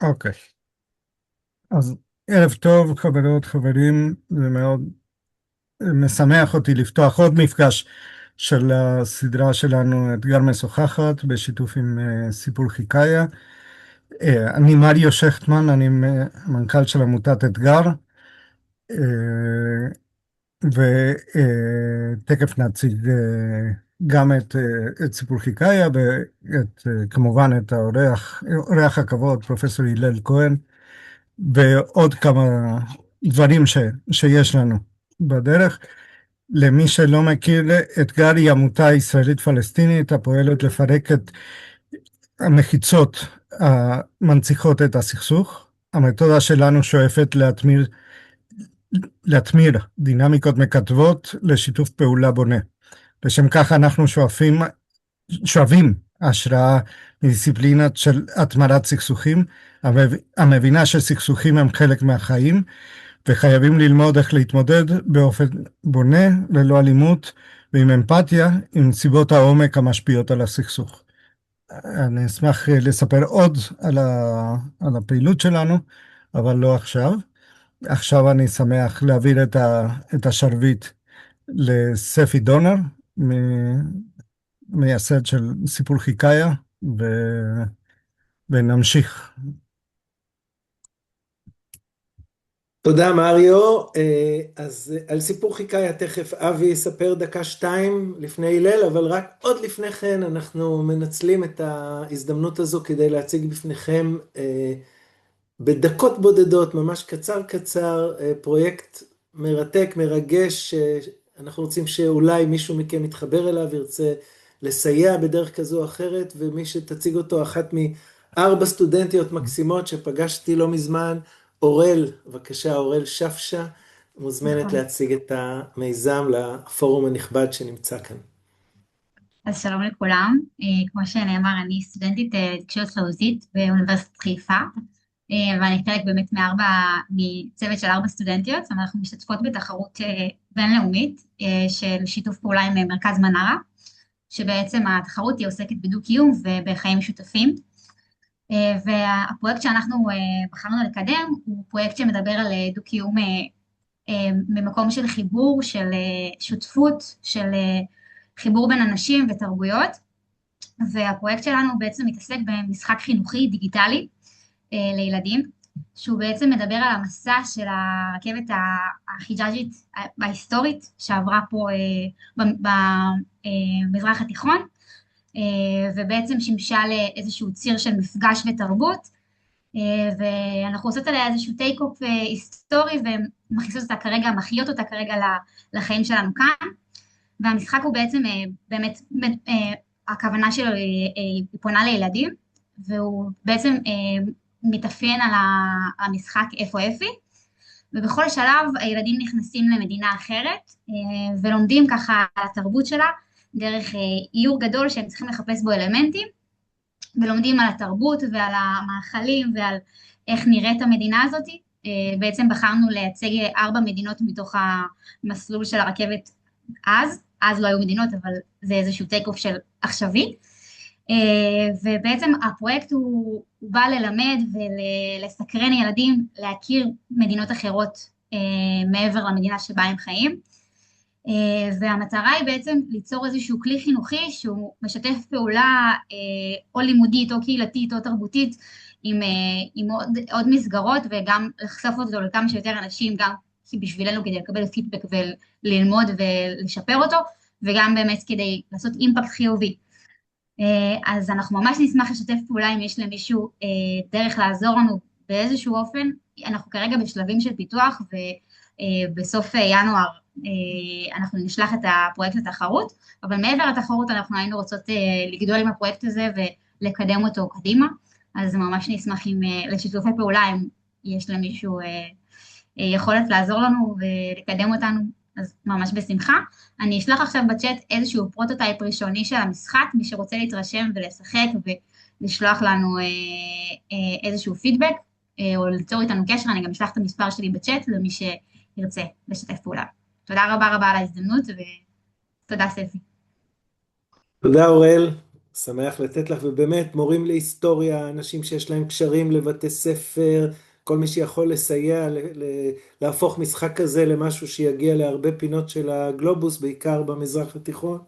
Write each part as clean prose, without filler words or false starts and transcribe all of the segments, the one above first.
אוקיי, אז ערב טוב חברות, חברים, זה מאוד משמח אותי לפתוח עוד מפגש של הסדרה שלנו אתגר משוחחת בשיתוף עם סיפור חיקאיה. אני מריו שכטמן, אני מנכ"ל של עמותת אתגר, ותכף נציג גם את סיפור חיקאיה וכמובן את אורח הכבוד פרופסור הלל כהן, ועוד כמה דברים שיש לנו בדרך. למי שלא מכיר, אתגר היא עמותה ישראלית פלסטינית הפועלת לפרק את המחיצות המנציחות את הסכסוך. המתודה שלנו שואפת להתמיר דינמיקות מקטבות לשיתוף פעולה בונה. לשם כך אנחנו שואבים השראה מדיסציפלינה של התמרת סכסוכים, המבינה שסכסוכים הם חלק מהחיים, וחייבים ללמוד איך להתמודד באופן בונה, ללא אלימות, ועם אמפתיה, עם סיבות העומק המשפיעות על הסכסוך. אני אשמח לספר עוד על הפעילות שלנו, אבל לא עכשיו. עכשיו אני שמח להעביר את השרביט לספי דונר, מייסד של סיפור חיקאיה, ונמשיך. תודה מריו. אז על סיפור חיקאיה תכף אבי יספר דקה שתיים לפני הלל, אבל רק עוד לפני כן אנחנו מנצלים את ההזדמנות הזו כדי להציג בפניכם בדקות בודדות, ממש קצר קצר, פרויקט מרתק, מרגש, אנחנו רוצים שאולי מישהו מכם יתחבר אליו, ירצה לסייע בדרך כזו או אחרת, ומי שתציג אותו אחת מארבע סטודנטיות מקסימות שפגשתי לא מזמן, אורל, בבקשה אורל שפשה, מוזמנת נכון. להציג את המיזם לפורום הנכבד שנמצא כאן. אז שלום לכולם. כמו שנאמר, אני סטודנטית תקשורת חזותית באוניברסיטת חיפה, ואני חלק באמת מצוות של 4 סטודנטיות, ואנחנו משתתפות בתחרות בינלאומית של שיתוף פעולה עם מרכז מנרה, שבעצם התחרות היא עוסקת בדו-קיום ובחיים משותפים. והפרויקט שאנחנו בחרנו לקדם הוא פרויקט שמדבר על דו-קיום ממקום של חיבור, של שותפות, של חיבור בין אנשים ותרבויות. והפרויקט שלנו בעצם מתעסק במשחק חינוכי דיגיטלי לילדים, שהוא בעצם מדבר על המסע של הרכבת החיג'אז'ית ההיסטורית שעברה פה במזרח התיכון, ובעצם שימשה לאיזשהו ציר של מפגש ותרבות, ואנחנו עושות עליה איזשהו טייק אוף היסטורי ומכניסות אותה כרגע, מחיות אותה כרגע לחיים שלנו כאן. והמשחק הוא בעצם באמת, הכוונה שלו היא פונה לילדים, והוא בעצם מתאפיין על המשחק איפה אפי, ובכל שלב הילדים נכנסים למדינה אחרת, ולומדים ככה על התרבות שלה, דרך איור גדול שהם צריכים לחפש בו אלמנטים, ולומדים על התרבות ועל המאכלים ועל איך נראית המדינה הזאת. בעצם בחרנו לייצג 4 מדינות מתוך המסלול של הרכבת אז לא היו מדינות, אבל זה איזשהו טייק אוף של עכשווי. ובעצם הפרויקט הוא בא ללמד ולסקרן ילדים להכיר מדינות אחרות מעבר למדינה שבה הם חיים. והמטרה היא בעצם ליצור איזשהו כלי חינוכי שהוא משתף פעולה או לימודית או קהילתית או תרבותית עם עוד מסגרות, וגם לחשוף אותו לכמה שיותר אנשים, גם בשבילנו כדי לקבל פידבק וללמוד ולשפר אותו, וגם באמת כדי לעשות אימפקט חיובי. אז אנחנו ממש נשמח לשתף פעולה אם יש למישהו דרך לעזור לנו באיזשהו אופן. אנחנו כרגע בשלבים של פיתוח, ובסוף ינואר אנחנו נשלח את הפרויקט לתחרות, אבל מעבר לתחרות אנחנו היינו רוצות לגדול עם הפרויקט הזה ולקדם אותו קדימה, אז ממש נשמח לשיתופי פעולה אם יש למישהו יכולת לעזור לנו ולקדם אותנו, אז ממש בשמחה. אני אשלח עכשיו בצ'אט איזשהו פרוטוטייפ ראשוני של המשחק, מי שרוצה להתרשם ולשחק ולשלוח לנו איזשהו פידבק, או ליצור איתנו קשר. אני גם אשלח את המספר שלי בצ'אט למי שירצה לשתף פעולה. תודה רבה רבה על ההזדמנות, ותודה ספי. תודה אורל. שמח לתת לך, ובאמת מורים להיסטוריה, אנשים שיש להם קשרים לבתי ספר, כל מי שיכול לסייע להפוך משחק כזה למשהו שיגיע להרבה פינות של הגלובוס, בעיקר במזרח התיכון.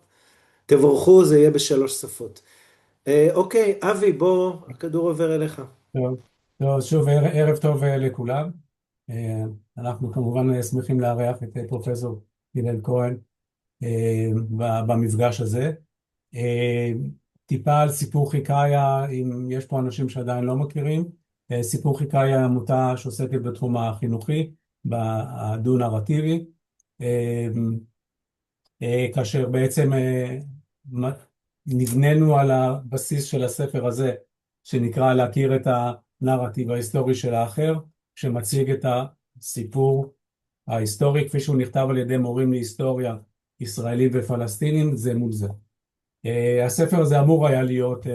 תבורכו, זה יהיה בשלוש שפות. אוקיי, אבי, בוא, הכדור עובר אליך. טוב, טוב, שוב ערב טוב לכולם. אנחנו כמובן שמחים לארח את פרופסור הלל כהן במפגש הזה. טיפה על סיפור חיקאיה, אם יש פה אנשים שעדיין לא מכירים. סיפור חיקאיה עמותה שעוסקת בתחום החינוכי, הדו-נרטיבי, כאשר בעצם נבננו על הבסיס של הספר הזה, שנקרא להכיר את הנרטיב ההיסטורי של האחר, שמציג את הסיפור ההיסטורי, כפי שהוא נכתב על ידי מורים להיסטוריה ישראלים ופלסטינים, זה מול זה. הספר הזה אמור היה להיות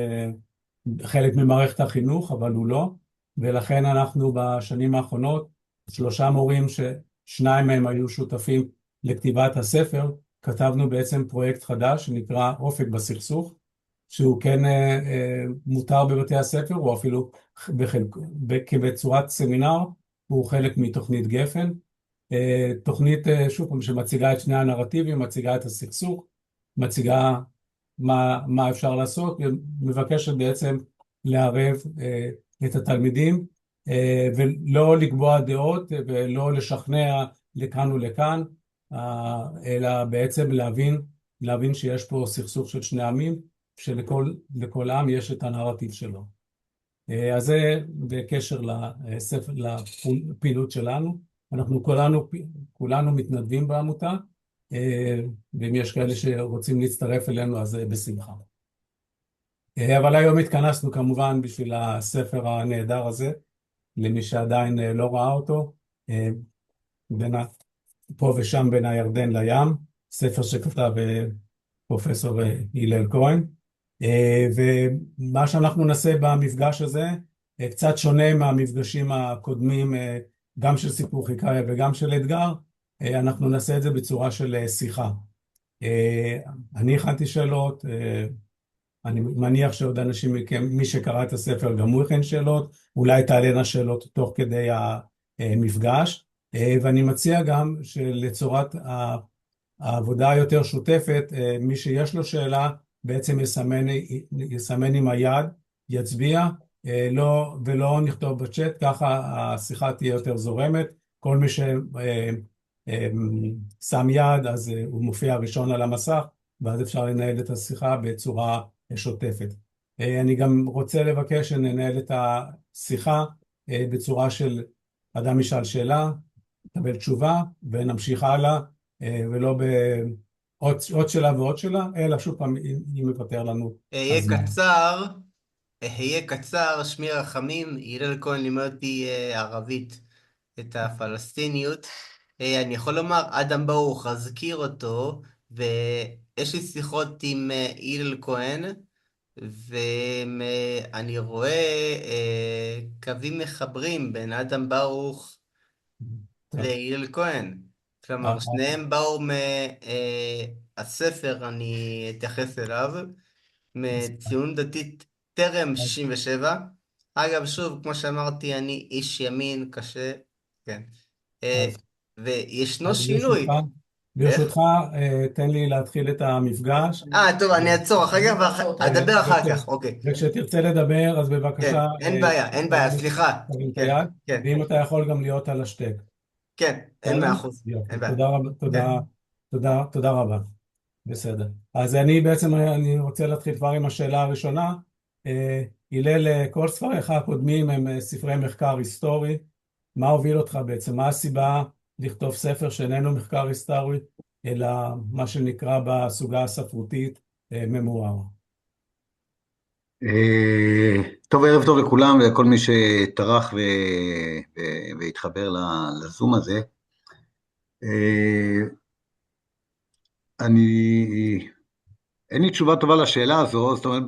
חלק ממערכת החינוך, אבל הוא לא, ולכן אנחנו בשנים האחרונות, 3 מורים ששניים מהם היו שותפים לכתיבת הספר, כתבנו בעצם פרויקט חדש שנקרא אופק בסכסוך, שהוא כן מותר בבתי הספר, הוא אפילו בצורת סמינר, הוא חלק מתוכנית גפן, תוכנית שוב שמציגה את שני הנרטיבים, מציגה את הסכסוך, מציגה מה אפשר לעשות, ומבקשת בעצם לערב את התלמידים, ולא לקבוע דעות ולא לשכנע לכאן ולכאן, אלא בעצם להבין שיש פה סכסוך של שני עמים, שלכל עם יש את הנרטיב שלו. אז זה בקשר לפעילות שלנו. אנחנו כולנו מתנדבים בעמותה, ואם יש כאלה שרוצים להצטרף אלינו, אז בשמחה. אבל היום התכנסנו כמובן בשביל הספר הנהדר הזה, למי שעדיין לא ראה אותו, פה ושם בין הירדן לים, ספר שכתב פרופסור הלל כהן. ומה שאנחנו נעשה במפגש הזה, קצת שונה מהמפגשים הקודמים, גם של סיפור חיקאיה וגם של אתגר, אנחנו נעשה את זה בצורה של שיחה. אני הכנתי שאלות, אני מניח שעוד אנשים מכם, מי שקרא את הספר גם הוא הכין שאלות, אולי תעלינה שאלות תוך כדי המפגש, ואני מציע גם שלצורת העבודה היותר שוטפת, מי שיש לו שאלה בעצם יסמן עם היד, יצביע, ולא נכתוב בצ'אט, ככה השיחה תהיה יותר זורמת, כל מי ששם יד אז הוא מופיע ראשון על המסך, ואז אפשר לנהל את השיחה בצורה שוטפת. אני גם רוצה לבקש שננהל את השיחה בצורה של אדם ישאל שאלה, קבל תשובה ונמשיך הלאה, ולא בעוד שאלה ועוד שאלה, אלא שוב פעם היא מוותר לנו. אהיה קצר, שמי רחמים, הלל כהן לימד אותי ערבית, את הפלסטיניות. אני יכול לומר, אדם ברוך, אזכיר אותו, ויש לי שיחות עם הלל כהן, ואני רואה קווים מחברים בין אדם ברוך להלל כהן. כלומר, שניהם באו מהספר, אני אתייחס אליו, מציונות דתית טרם 67. אגב, שוב, כמו שאמרתי, אני איש ימין קשה, כן. וישנו שינוי. ברשותך, תן לי להתחיל את המפגש. טוב, אני אעצור אחר כך, אדבר אחר כך, אוקיי. וכשתרצה לדבר, אז בבקשה. אין בעיה, סליחה. ואם אתה יכול גם להיות על השתק. כן, אין 100%. תודה רבה. בסדר. אז אני רוצה להתחיל כבר עם השאלה הראשונה. הלל, כל ספריך הקודמים הם ספרי מחקר היסטורי. מה הוביל אותך בעצם? מה הסיבה לכתוב ספר שאיננו מחקר היסטורי, אלא מה שנקרא בסוגה הספרותית ממואר? טוב, ערב טוב לכולם ולכל מי שטרח והתחבר לזום הזה. אין לי תשובה טובה לשאלה הזו, זאת אומרת,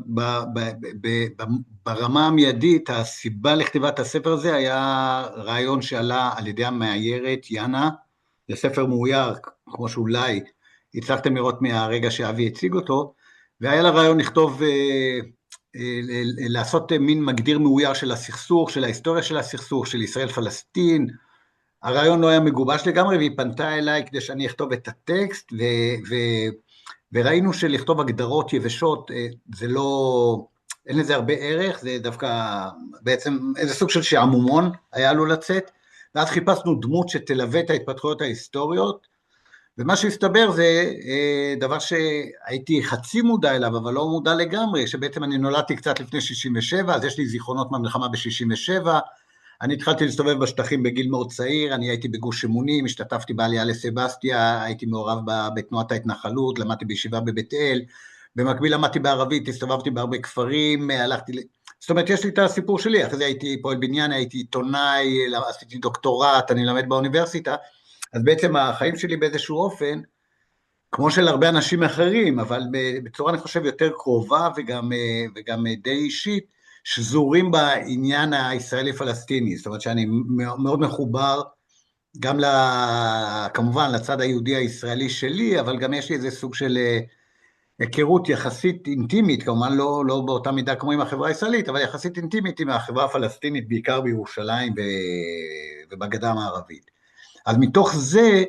ברמה המיידית, הסיבה לכתיבת הספר הזה היה רעיון שעלה על ידי המאיירת יאנה, זה ספר מאויר, כמו שאולי הצלחתם לראות מהרגע שאבי הציג אותו, והיה לה רעיון לכתוב, לעשות מין מגדיר מאויר של הסכסוך, של ההיסטוריה של הסכסוך, של ישראל-פלסטין. הרעיון לא היה מגובש לגמרי, והיא פנתה אליי כדי שאני אכתוב את הטקסט, וראינו שלכתוב הגדרות יבשות, זה לא, אין לזה הרבה ערך, זה דווקא בעצם איזה סוג של שעמומון היה לו לצאת, ואז חיפשנו דמות שתלווה את ההתפתחויות ההיסטוריות, ומה שהסתבר זה דבר שהייתי חצי מודע אליו, אבל לא מודע לגמרי, שבעצם אני נולדתי קצת לפני 67, אז יש לי זיכרונות מהמלחמה ב-67, אני התחלתי להסתובב בשטחים בגיל מאוד צעיר, אני הייתי בגוש אמונים, השתתפתי בעלייה לסבסטיה, הייתי מעורב בתנועת ההתנחלות, למדתי בישיבה בבית אל, במקביל למדתי בערבית, הסתובבתי בהרבה כפרים, זאת אומרת, יש לי את הסיפור שלי, אחרי זה הייתי פועל בניין, הייתי עיתונאי, עשיתי דוקטורט, אני למד באוניברסיטה, אז בעצם החיים שלי באיזשהו אופן, כמו של הרבה אנשים אחרים, אבל בצורה אני חושב יותר קרובה וגם די אישית, שזורים בעניין הישראלי-פלסטיני, זאת אומרת שאני מאוד מחובר גם כמובן לצד היהודי הישראלי שלי, אבל גם יש לי איזה סוג של היכרות יחסית אינטימית, כמובן לא באותה מידה כמו עם החברה הישראלית, אבל יחסית אינטימית עם החברה הפלסטינית, בעיקר בירושלים ובגדה המערבית. אז מתוך זה,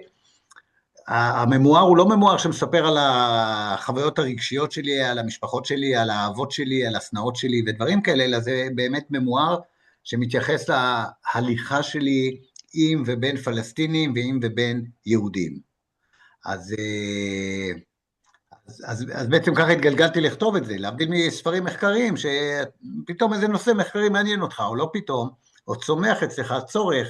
הממואר הוא לא ממואר שמספר על החוויות הרגשיות שלי, על המשפחות שלי, על האהבות שלי, על הסנאות שלי ודברים כאלה, אלא זה באמת ממואר שמתייחס להליכה שלי עם ובין פלסטינים ועם ובין יהודים. אז בעצם ככה התגלגלתי לכתוב את זה, להבדיל מספרים מחקריים, שפתאום איזה נושא מחקרי מעניין אותך, או לא פתאום, או צומח אצלך צורך,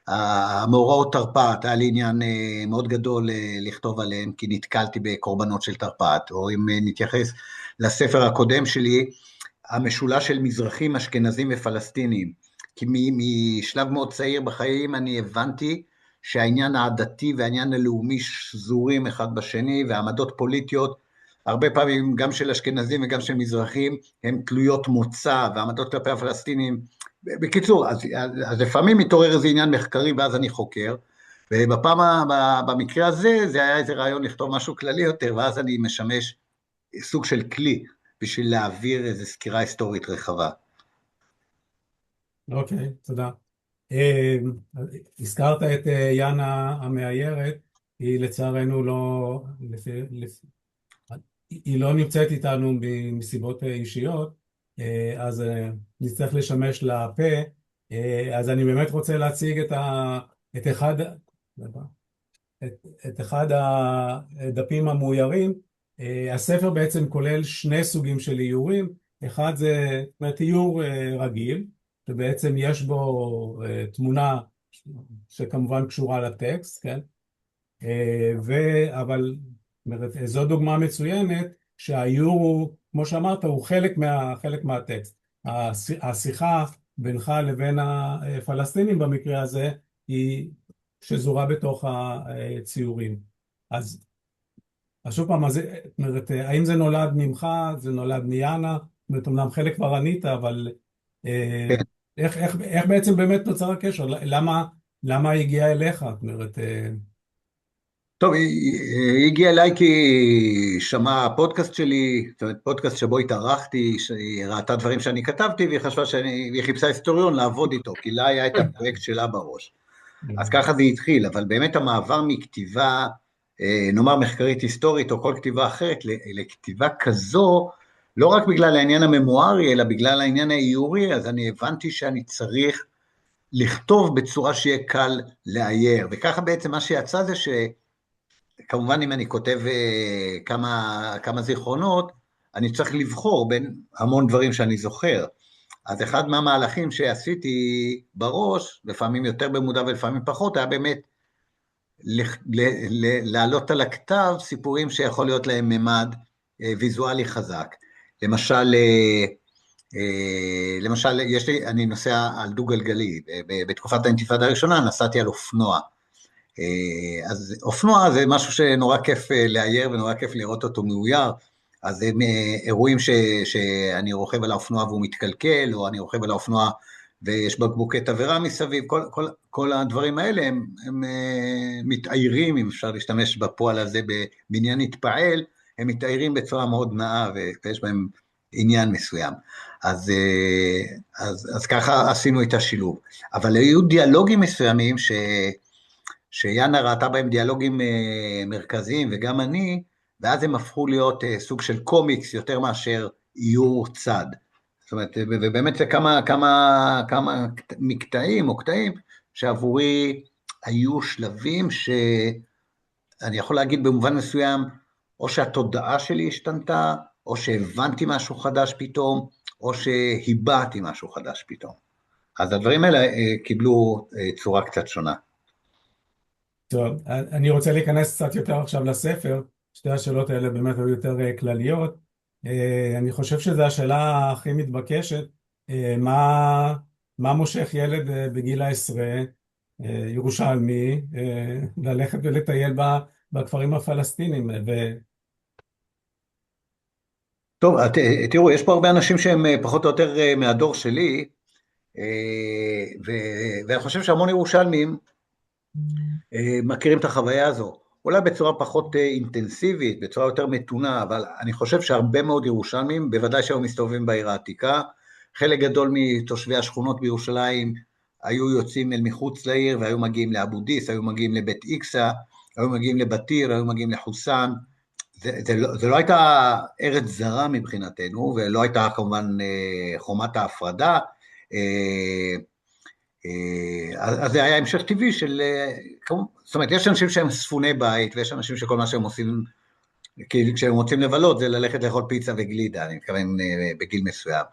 המאורעות תרפ"ט, היה לי עניין מאוד גדול לכתוב עליהם, כי נתקלתי בקורבנות של תרפ"ט, או אם נתייחס לספר הקודם שלי, המשולש של מזרחים, אשכנזים ופלסטינים, כי משלב מאוד צעיר בחיים אני הבנתי שהעניין העדתי והעניין הלאומי שזורים אחד בשני, והעמדות פוליטיות, הרבה פעמים גם של אשכנזים וגם של מזרחים, הן תלויות מוצא, והעמדות כלפי הפלסטינים, בקיצור, אז לפעמים מתעורר איזה עניין מחקרי, ואז אני חוקר, במקרה הזה, זה היה איזה רעיון לכתוב משהו כללי יותר, ואז אני משמש סוג של כלי, בשביל להעביר איזו סקירה היסטורית רחבה. אוקיי, תודה. הזכרת את יאנה המאיירת, היא לצערנו היא לא נמצאת איתנו מסיבות אישיות, אז נצטרך לשמש לפה, אז אני באמת רוצה להציג את אחד הדפים המאוירים. הספר בעצם כולל שני סוגים של איורים, אחד זה איור רגיל, שבעצם יש בו תמונה שכמובן קשורה לטקסט, כן? אבל זו דוגמה מצוינת שהאיור הוא, כמו שאמרת, הוא חלק מהטקסט. השיחה בינך לבין הפלסטינים במקרה הזה היא שזורה בתוך הציורים. אז שוב פעם, האם זה נולד ממך, זה נולד מיאנה? זאת אומרת, אמנם חלק כבר ענית, אבל איך בעצם באמת נוצר הקשר? למה היא הגיעה אליך? זאת אומרת... טוב, היא הגיעה אליי כי שמעה הפודקאסט שלי, זאת אומרת, פודקאסט שבו התארחתי, שהיא ראתה דברים שאני כתבתי, והיא חשבה והיא חיפשה היסטוריון לעבוד איתו, כי לה היה את הפרויקט שלה בראש. אז ככה זה התחיל, אבל באמת המעבר מכתיבה, נאמר מחקרית היסטורית, או כל כתיבה אחרת, לכתיבה כזו, לא רק בגלל העניין הממוארי, אלא בגלל העניין האיורי, אז אני הבנתי שאני צריך לכתוב בצורה שיהיה קל לאייר, וככה בעצם מה שיצא זה כמובן אם אני כותב כמה זיכרונות, אני צריך לבחור בין המון דברים שאני זוכר. אז אחד מהמהלכים שעשיתי בראש, לפעמים יותר במודע ולפעמים פחות, היה באמת להעלות על הכתב סיפורים שיכול להיות להם ממד ויזואלי חזק. למשל, אני נוסע על דו גלגלי, בתקופת האינתיפאדה הראשונה נסעתי על אופנוע, אז אופנוע זה משהו שנורא כיף לאייר ונורא כיף לראות אותו מאויר, אז הם אירועים שאני רוכב על האופנוע והוא מתקלקל, או אני רוכב על האופנוע ויש בקבוקי תבערה מסביב, כל הדברים האלה הם מתאיירים, אם אפשר להשתמש בפועל הזה בבניין התפעל, הם מתארים בצורה מאוד נאה, ויש בהם עניין מסוים. אז ככה עשינו את השילוב. אבל היו דיאלוגים מסוימים, שיאנה ראתה בהם דיאלוגים מרכזיים, וגם אני, ואז הם הפכו להיות סוג של קומיקס, יותר מאשר איור צד. זאת אומרת, ובאמת זה כמה מקטעים או קטעים, שעבורי היו שלבים שאני יכול להגיד במובן מסוים, או שהתודעה שלי השתנתה, או שהבנתי משהו חדש פתאום, או שהיבעתי משהו חדש פתאום. אז הדברים האלה קיבלו צורה קצת שונה. טוב, אני רוצה להיכנס קצת יותר עכשיו לספר, שתי השאלות האלה באמת היו יותר כלליות. אני חושב שזו השאלה הכי מתבקשת, מה מושך ילד בגיל העשרה, ירושלמי, ללכת ולטייל בכפרים הפלסטינים. טוב, תראו, יש פה הרבה אנשים שהם פחות או יותר מהדור שלי, ואני חושב שהמון ירושלמים מכירים את החוויה הזו, אולי בצורה פחות אינטנסיבית, בצורה יותר מתונה, אבל אני חושב שהרבה מאוד ירושלמים, בוודאי שהיו מסתובבים בעיר העתיקה, חלק גדול מתושבי השכונות בירושלים היו יוצאים אל מחוץ לעיר, והיו מגיעים לאבו דיס, היו מגיעים לבית איקסה, היו מגיעים לבתיר, היו מגיעים לחוסן. זה לא הייתה ארץ זרה מבחינתנו, ולא הייתה כמובן חומת ההפרדה, אז זה היה המשך טבעי של, זאת אומרת, יש אנשים שהם ספוני בית, ויש אנשים שכל מה שהם עושים, כשהם רוצים לבלות, זה ללכת לאכול פיצה וגלידה, אני מתכוון בגיל מסוים,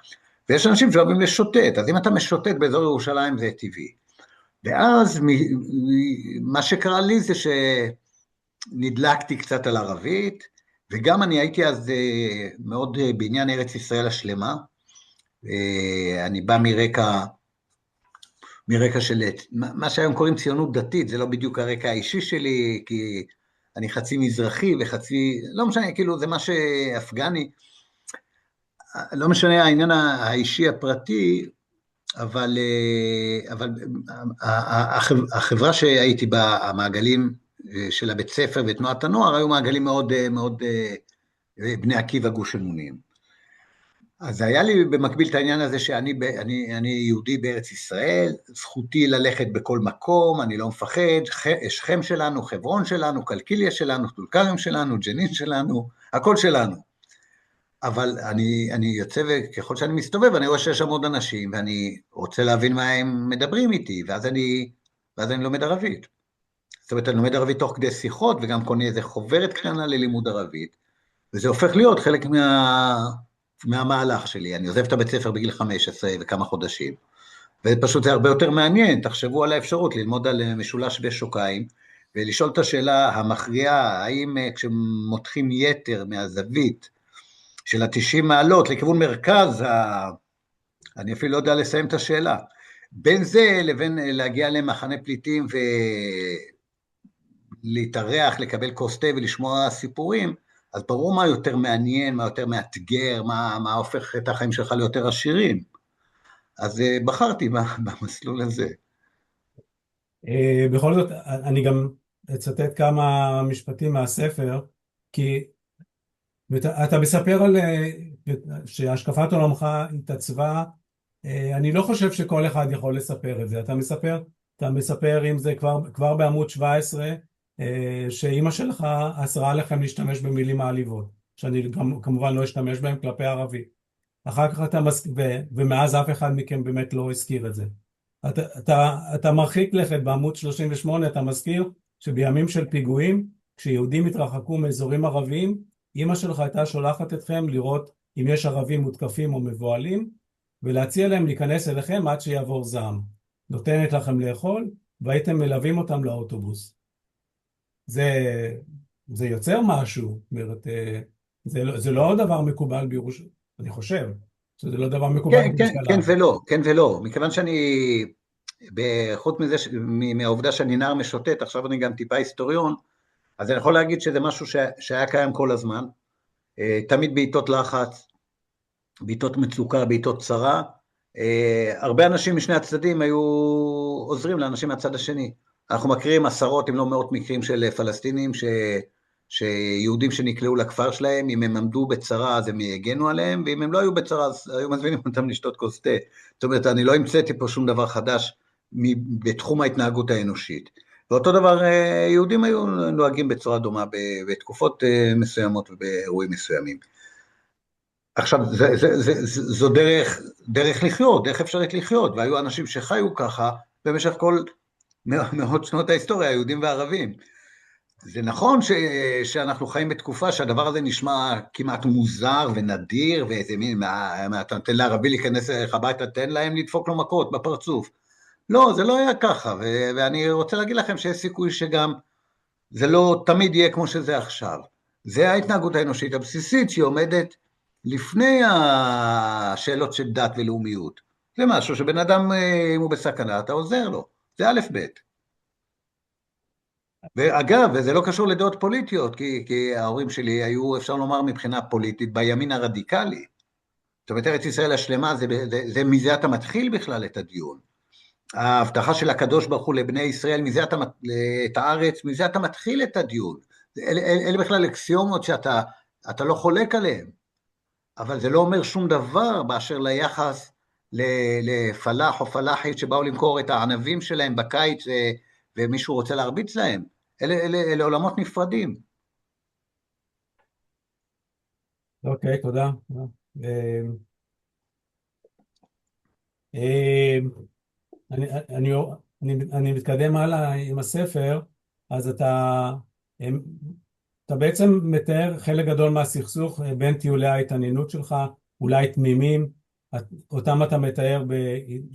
ויש אנשים שאוהבים לשוטט, אז אם אתה משוטט באזור ירושלים זה טבעי, ואז מה שקרה לי זה שנדלקתי קצת על ערבית, וגם אני הייתי אז מאוד בעניין ארץ ישראל השלמה, אני בא מרקע של מה שהיום קוראים ציונות דתית, זה לא בדיוק הרקע האישי שלי, כי אני חצי מזרחי וחצי, לא משנה, כאילו זה מה שאפגני, לא משנה העניין האישי הפרטי, אבל החברה שהייתי בה, המעגלים של הבית ספר ותנועת הנוער, היו מעגלים מאוד מאוד בני עקיבא גוש אמונים. אז היה לי במקביל את העניין הזה שאני יהודי בארץ ישראל, זכותי ללכת בכל מקום, אני לא מפחד, שכם שלנו, חברון שלנו, קלקיליה שלנו, טול כרם שלנו, ג'נין שלנו, הכל שלנו. אבל אני יוצא וככל שאני מסתובב, אני רואה שיש שם עוד אנשים, ואני רוצה להבין מה הם מדברים איתי, ואז אני לומד ערבית. זאת אומרת, אני לומד ערבית תוך כדי שיחות, וגם קונה איזה חוברת קטנה ללימוד ערבית, וזה הופך להיות חלק מהמהלך שלי. אני עוזב את הבית ספר בגיל 15 וכמה חודשים, ופשוט זה הרבה יותר מעניין. תחשבו על האפשרות ללמוד על משולש בשוקיים, ולשאול את השאלה המכריעה, האם כשמותחים יתר מהזווית של ה-90 מעלות לכיוון מרכז, אני אפילו לא יודע לסיים את השאלה, בין זה לבין להגיע למחנה פליטים ולהתארח, לקבל כוס תה ולשמוע סיפורים, אז ברור מה יותר מעניין, מה יותר מאתגר, מה הופך את החיים שלך ליותר עשירים. אז בחרתי במסלול הזה. בכל זאת, אני גם אצטט כמה משפטים מהספר, כי אתה מספר על שהשקפת עולמך התעצבה, אני לא חושב שכל אחד יכול לספר את זה. אתה מספר אם זה כבר בעמוד 17, שאמא שלך אסרה עליכם להשתמש במילים מעליבות, שאני כמובן לא אשתמש בהם כלפי ערבי. אחר כך ומאז אף אחד מכם באמת לא הזכיר את זה. אתה מרחיק לכת בעמוד 38, אתה מזכיר שבימים של פיגועים, כשיהודים התרחקו מאזורים ערביים, אמא שלך הייתה שולחת אתכם לראות אם יש ערבים מותקפים או מבועלים, ולהציע להם להיכנס אליכם עד שיעבור זעם. נותנת לכם לאכול, והייתם מלווים אותם לאוטובוס. זה יוצר משהו, אומרת, זה לא דבר מקובל בירושלים, אני חושב, זה לא דבר מקובל בירושלים. כן ולא, מכיוון שאני, חוץ מזה, מהעובדה שאני נער משוטט, עכשיו אני גם טיפה היסטוריון, אז אני יכול להגיד שזה משהו שהיה קיים כל הזמן, תמיד בעיתות לחץ, בעיתות מצוקה, בעיתות צרה, הרבה אנשים משני הצדדים היו עוזרים לאנשים מהצד השני. אנחנו מכירים עשרות אם לא מאות מקרים של פלסטינים שיהודים שנקלעו לכפר שלהם, אם הם עמדו בצרה אז הם יגנו עליהם, ואם הם לא היו בצרה אז היו מזמינים אותם לשתות כוס תה. זאת אומרת, אני לא המצאתי פה שום דבר חדש בתחום ההתנהגות האנושית. ואותו דבר, יהודים היו נוהגים בצורה דומה בתקופות מסוימות ובאירועים מסוימים. עכשיו, זו דרך לחיות, דרך אפשרית לחיות, והיו אנשים שחיו ככה במשך כל מאות שנות ההיסטוריה, יהודים וערבים. זה נכון שאנחנו חיים בתקופה שהדבר הזה נשמע כמעט מוזר ונדיר, ואיזה מין, אתה נותן לערבי להיכנס אליך הביתה, תן להם לדפוק לו מכות בפרצוף. לא, זה לא היה ככה, ואני רוצה להגיד לכם שיש סיכוי שגם זה לא תמיד יהיה כמו שזה עכשיו. זה ההתנהגות האנושית הבסיסית שהיא עומדת לפני השאלות של דת ולאומיות. זה משהו שבן אדם, אם הוא בסכנה, אתה עוזר לו. זה א' ב'. ואגב, וזה לא קשור לדעות פוליטיות, כי ההורים שלי היו, אפשר לומר, מבחינה פוליטית, בימין הרדיקלי. זאת אומרת, ארץ ישראל השלמה, מזה אתה מתחיל בכלל את הדיון. ההבטחה של הקדוש ברוך הוא לבני ישראל, את הארץ, מזה אתה מתחיל את הדיון. אלה בכלל אקסיומות שאתה לא חולק עליהן. אבל זה לא אומר שום דבר באשר ליחס לפלח או פלחית שבאו למכור את הענבים שלהם בקיץ ומישהו רוצה להרביץ להם. אלה עולמות נפרדים. אוקיי, תודה. אני מתקדם הלאה עם הספר, אז אתה בעצם מתאר חלק גדול מהסכסוך בין טיולי ההתעניינות שלך, אולי תמימים, אותם אתה מתאר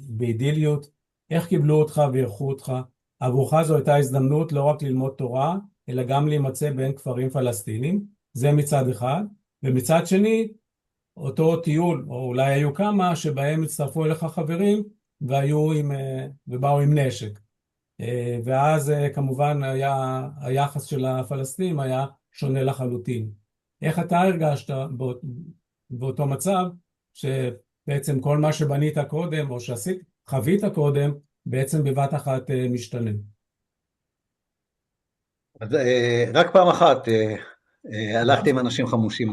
באידיליות, איך קיבלו אותך וערכו אותך. עבורך זו הייתה הזדמנות לא רק ללמוד תורה, אלא גם להימצא בין כפרים פלסטינים, זה מצד אחד, ומצד שני, אותו טיול, או אולי היו כמה, שבהם הצטרפו אליך חברים, ובאו עם נשק. ואז כמובן היחס של הפלסטינים היה שונה לחלוטין. איך אתה הרגשת באותו מצב, שבעצם כל מה שבנית קודם, או חווית קודם, בעצם בבת אחת משתנה? אז רק פעם אחת הלכתי עם אנשים חמושים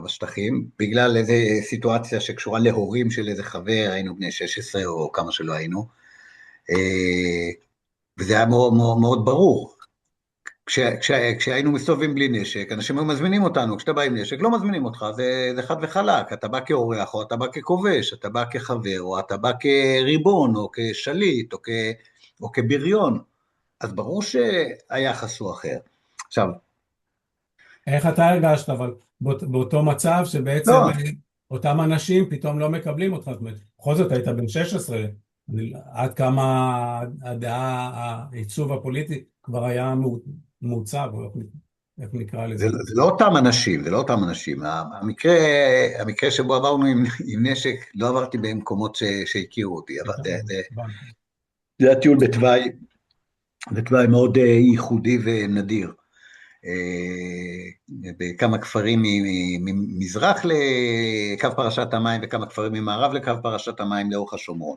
בשטחים, בגלל איזו סיטואציה שקשורה להורים של איזה חבר, היינו בני 16 או כמה שלא היינו, וזה היה מאוד, מאוד ברור. כשהיינו מסתובבים בלי נשק, אנשים היו מזמינים אותנו, כשאתה בא עם נשק, לא מזמינים אותך, זה חד וחלק, אתה בא כאורח, או אתה בא ככובש, אתה בא כחבר, או אתה בא כריבון, או כשליט, או כבריון, אז ברור שהיחס הוא אחר. עכשיו, איך אתה הרגשת, אבל באותו מצב שבעצם אותם אנשים פתאום לא מקבלים אותך, זאת אומרת, בכל זאת היית בן 16, עד כמה העיצוב הפוליטי כבר היה מעוצב, או איך נקרא לזה? זה לא אותם אנשים, זה לא אותם אנשים. המקרה שבו עברנו עם נשק, לא עברתי במקומות שהכירו אותי, אבל זה הטיול בתוואי מאוד ייחודי ונדיר. בכמה כפרים ממזרח לקו פרשת המים, וכמה כפרים ממערב לקו פרשת המים לאורך השומרון.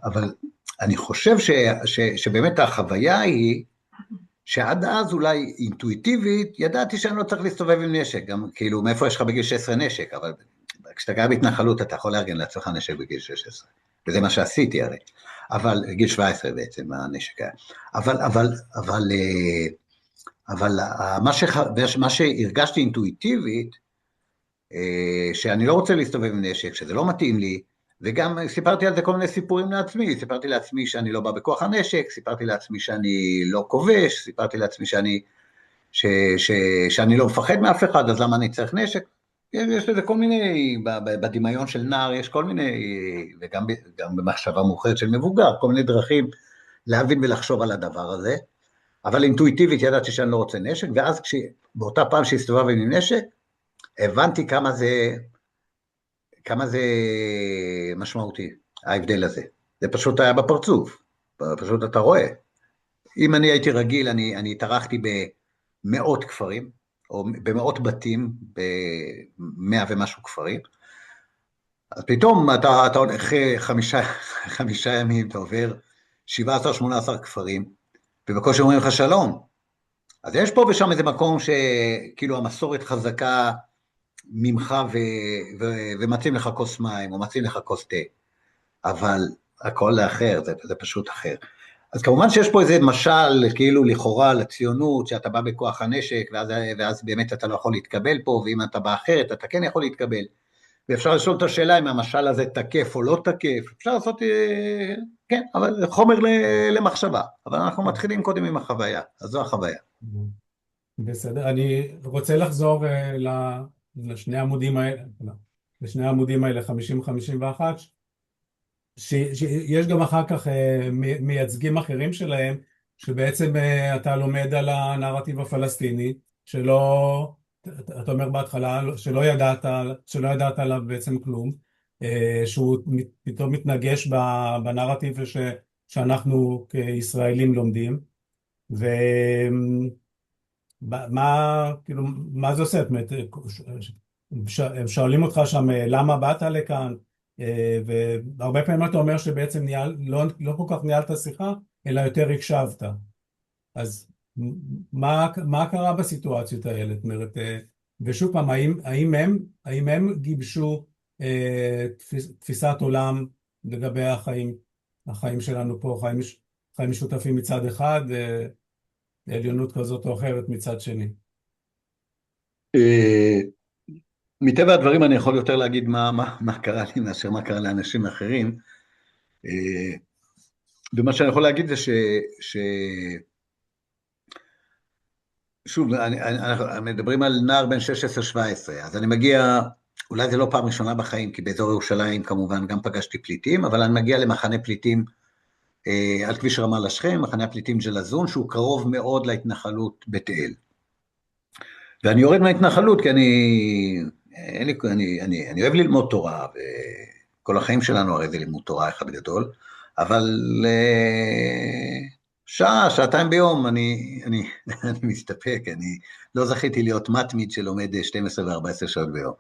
אבל אני חושב שבאמת החוויה היא, שעד אז אולי אינטואיטיבית, ידעתי שאני לא צריך להסתובב עם נשק, גם כאילו מאיפה יש לך בגיל 16 נשק, אבל כשאתה גר בהתנחלות אתה יכול לארגן לעצמך נשק בגיל 16, וזה מה שעשיתי הרי, אבל גיל 17 בעצם הנשק היה, אבל מה שהרגשתי אינטואיטיבית, שאני לא רוצה להסתובב עם נשק, שזה לא מתאים לי, וגם סיפרתי על זה כל מיני סיפורים לעצמי, סיפרתי לעצמי שאני לא בא בכוח הנשק, סיפרתי לעצמי שאני לא כובש, סיפרתי לעצמי שאני לא מפחד מאף אחד, אז למה אני צריך נשק? יש לזה כל מיני, בדמיון של נער יש כל מיני, וגם במחשבה מאוחרת של מבוגר, כל מיני דרכים להבין ולחשוב על הדבר הזה, אבל אינטואיטיבית ידעתי שאני לא רוצה נשק, ואז באותה פעם שהסתובב עם נשק, הבנתי כמה זה משמעותי, ההבדל הזה. זה פשוט היה בפרצוף, פשוט אתה רואה. אם אני הייתי רגיל, אני התארחתי במאות כפרים, או במאות בתים, ב100 ומשהו כפרים, אז פתאום אתה הולך 5 ימים, אתה עובר 17-18 כפרים, ובקושי אומרים לך שלום. אז יש פה ושם איזה מקום שכאילו המסורת חזקה ממך ומציעים לך כוס מים, או מציעים לך כוס תה, אבל הכל אחר, זה פשוט אחר. אז כמובן שיש פה איזה משל, כאילו לכאורה לציונות, שאתה בא בכוח הנשק, ואז באמת אתה לא יכול להתקבל פה, ואם אתה בא אחרת, אתה כן יכול להתקבל. ואפשר לשאול את השאלה אם המשל הזה תקף או לא תקף, אפשר לעשות, כן, אבל חומר למחשבה, אבל אנחנו מתחילים קודם עם החוויה, אז זו החוויה. בסדר, אני רוצה לחזור לשני העמודים האלה, לשני העמודים האלה, 50-51, שיש גם אחר כך מייצגים אחרים שלהם, שבעצם אתה לומד על הנרטיב הפלסטיני, שלא, אתה אומר בהתחלה, שלא ידעת עליו בעצם כלום, שהוא פתאום מתנגש בנרטיב שאנחנו כישראלים לומדים, כאילו, מה זה עושה? הם שואלים אותך שם למה באת לכאן, והרבה פעמים אתה אומר שבעצם לא כל כך ניהלת שיחה, אלא יותר הקשבת. אז מה קרה בסיטואציות האלה? זאת אומרת, ושוב פעם, האם הם גיבשו תפיסת עולם לגבי החיים שלנו פה, חיים משותפים מצד אחד, עליונות כזאת או אחרת מצד שני? מטבע הדברים אני יכול יותר להגיד מה קרה לי מאשר מה קרה לאנשים אחרים. ומה שאני יכול להגיד זה שוב, אנחנו מדברים על נער בן 16-17, אז אני מגיע, אולי זה לא פעם ראשונה בחיים, כי באזור ירושלים כמובן גם פגשתי פליטים, אבל אני מגיע למחנה פליטים על כביש רמאללה שכם, מחנה הפליטים ג'לזון, שהוא קרוב מאוד להתנחלות בית אל. ואני יורד מההתנחלות, כי אני אוהב ללמוד תורה, וכל החיים שלנו הרי זה לימוד תורה אחד גדול, אבל שעתיים ביום אני מסתפק, אני לא זכיתי להיות מתמיד שלומד 12 ו-14 שעות ביום.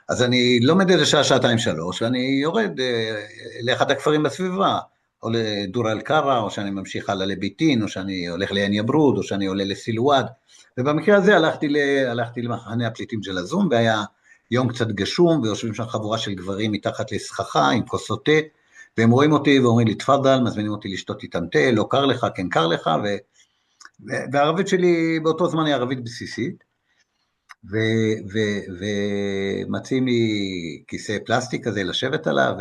אז אני לומד איזה שעתיים 3, ואני יורד לאחד הכפרים בסביבה, או לדור אל-קרה, או שאני ממשיך הלאה לביטין, או שאני הולך לעין יברוד, או שאני עולה לסילואד, ובמקרה הזה הלכתי למחנה הפליטים ג'לזון, והיה יום קצת גשום, ויושבים שם חבורה של גברים מתחת לסככה, עם כוסות תה, והם רואים אותי ואומרים לי, תפדל, מזמינים אותי לשתות איתם תה, לא קר לך, כן קר לך, והערבית שלי באותו זמן היא ערבית בסיסית, ומציעים לי כיסא פלסטיק כזה לשבת עליו,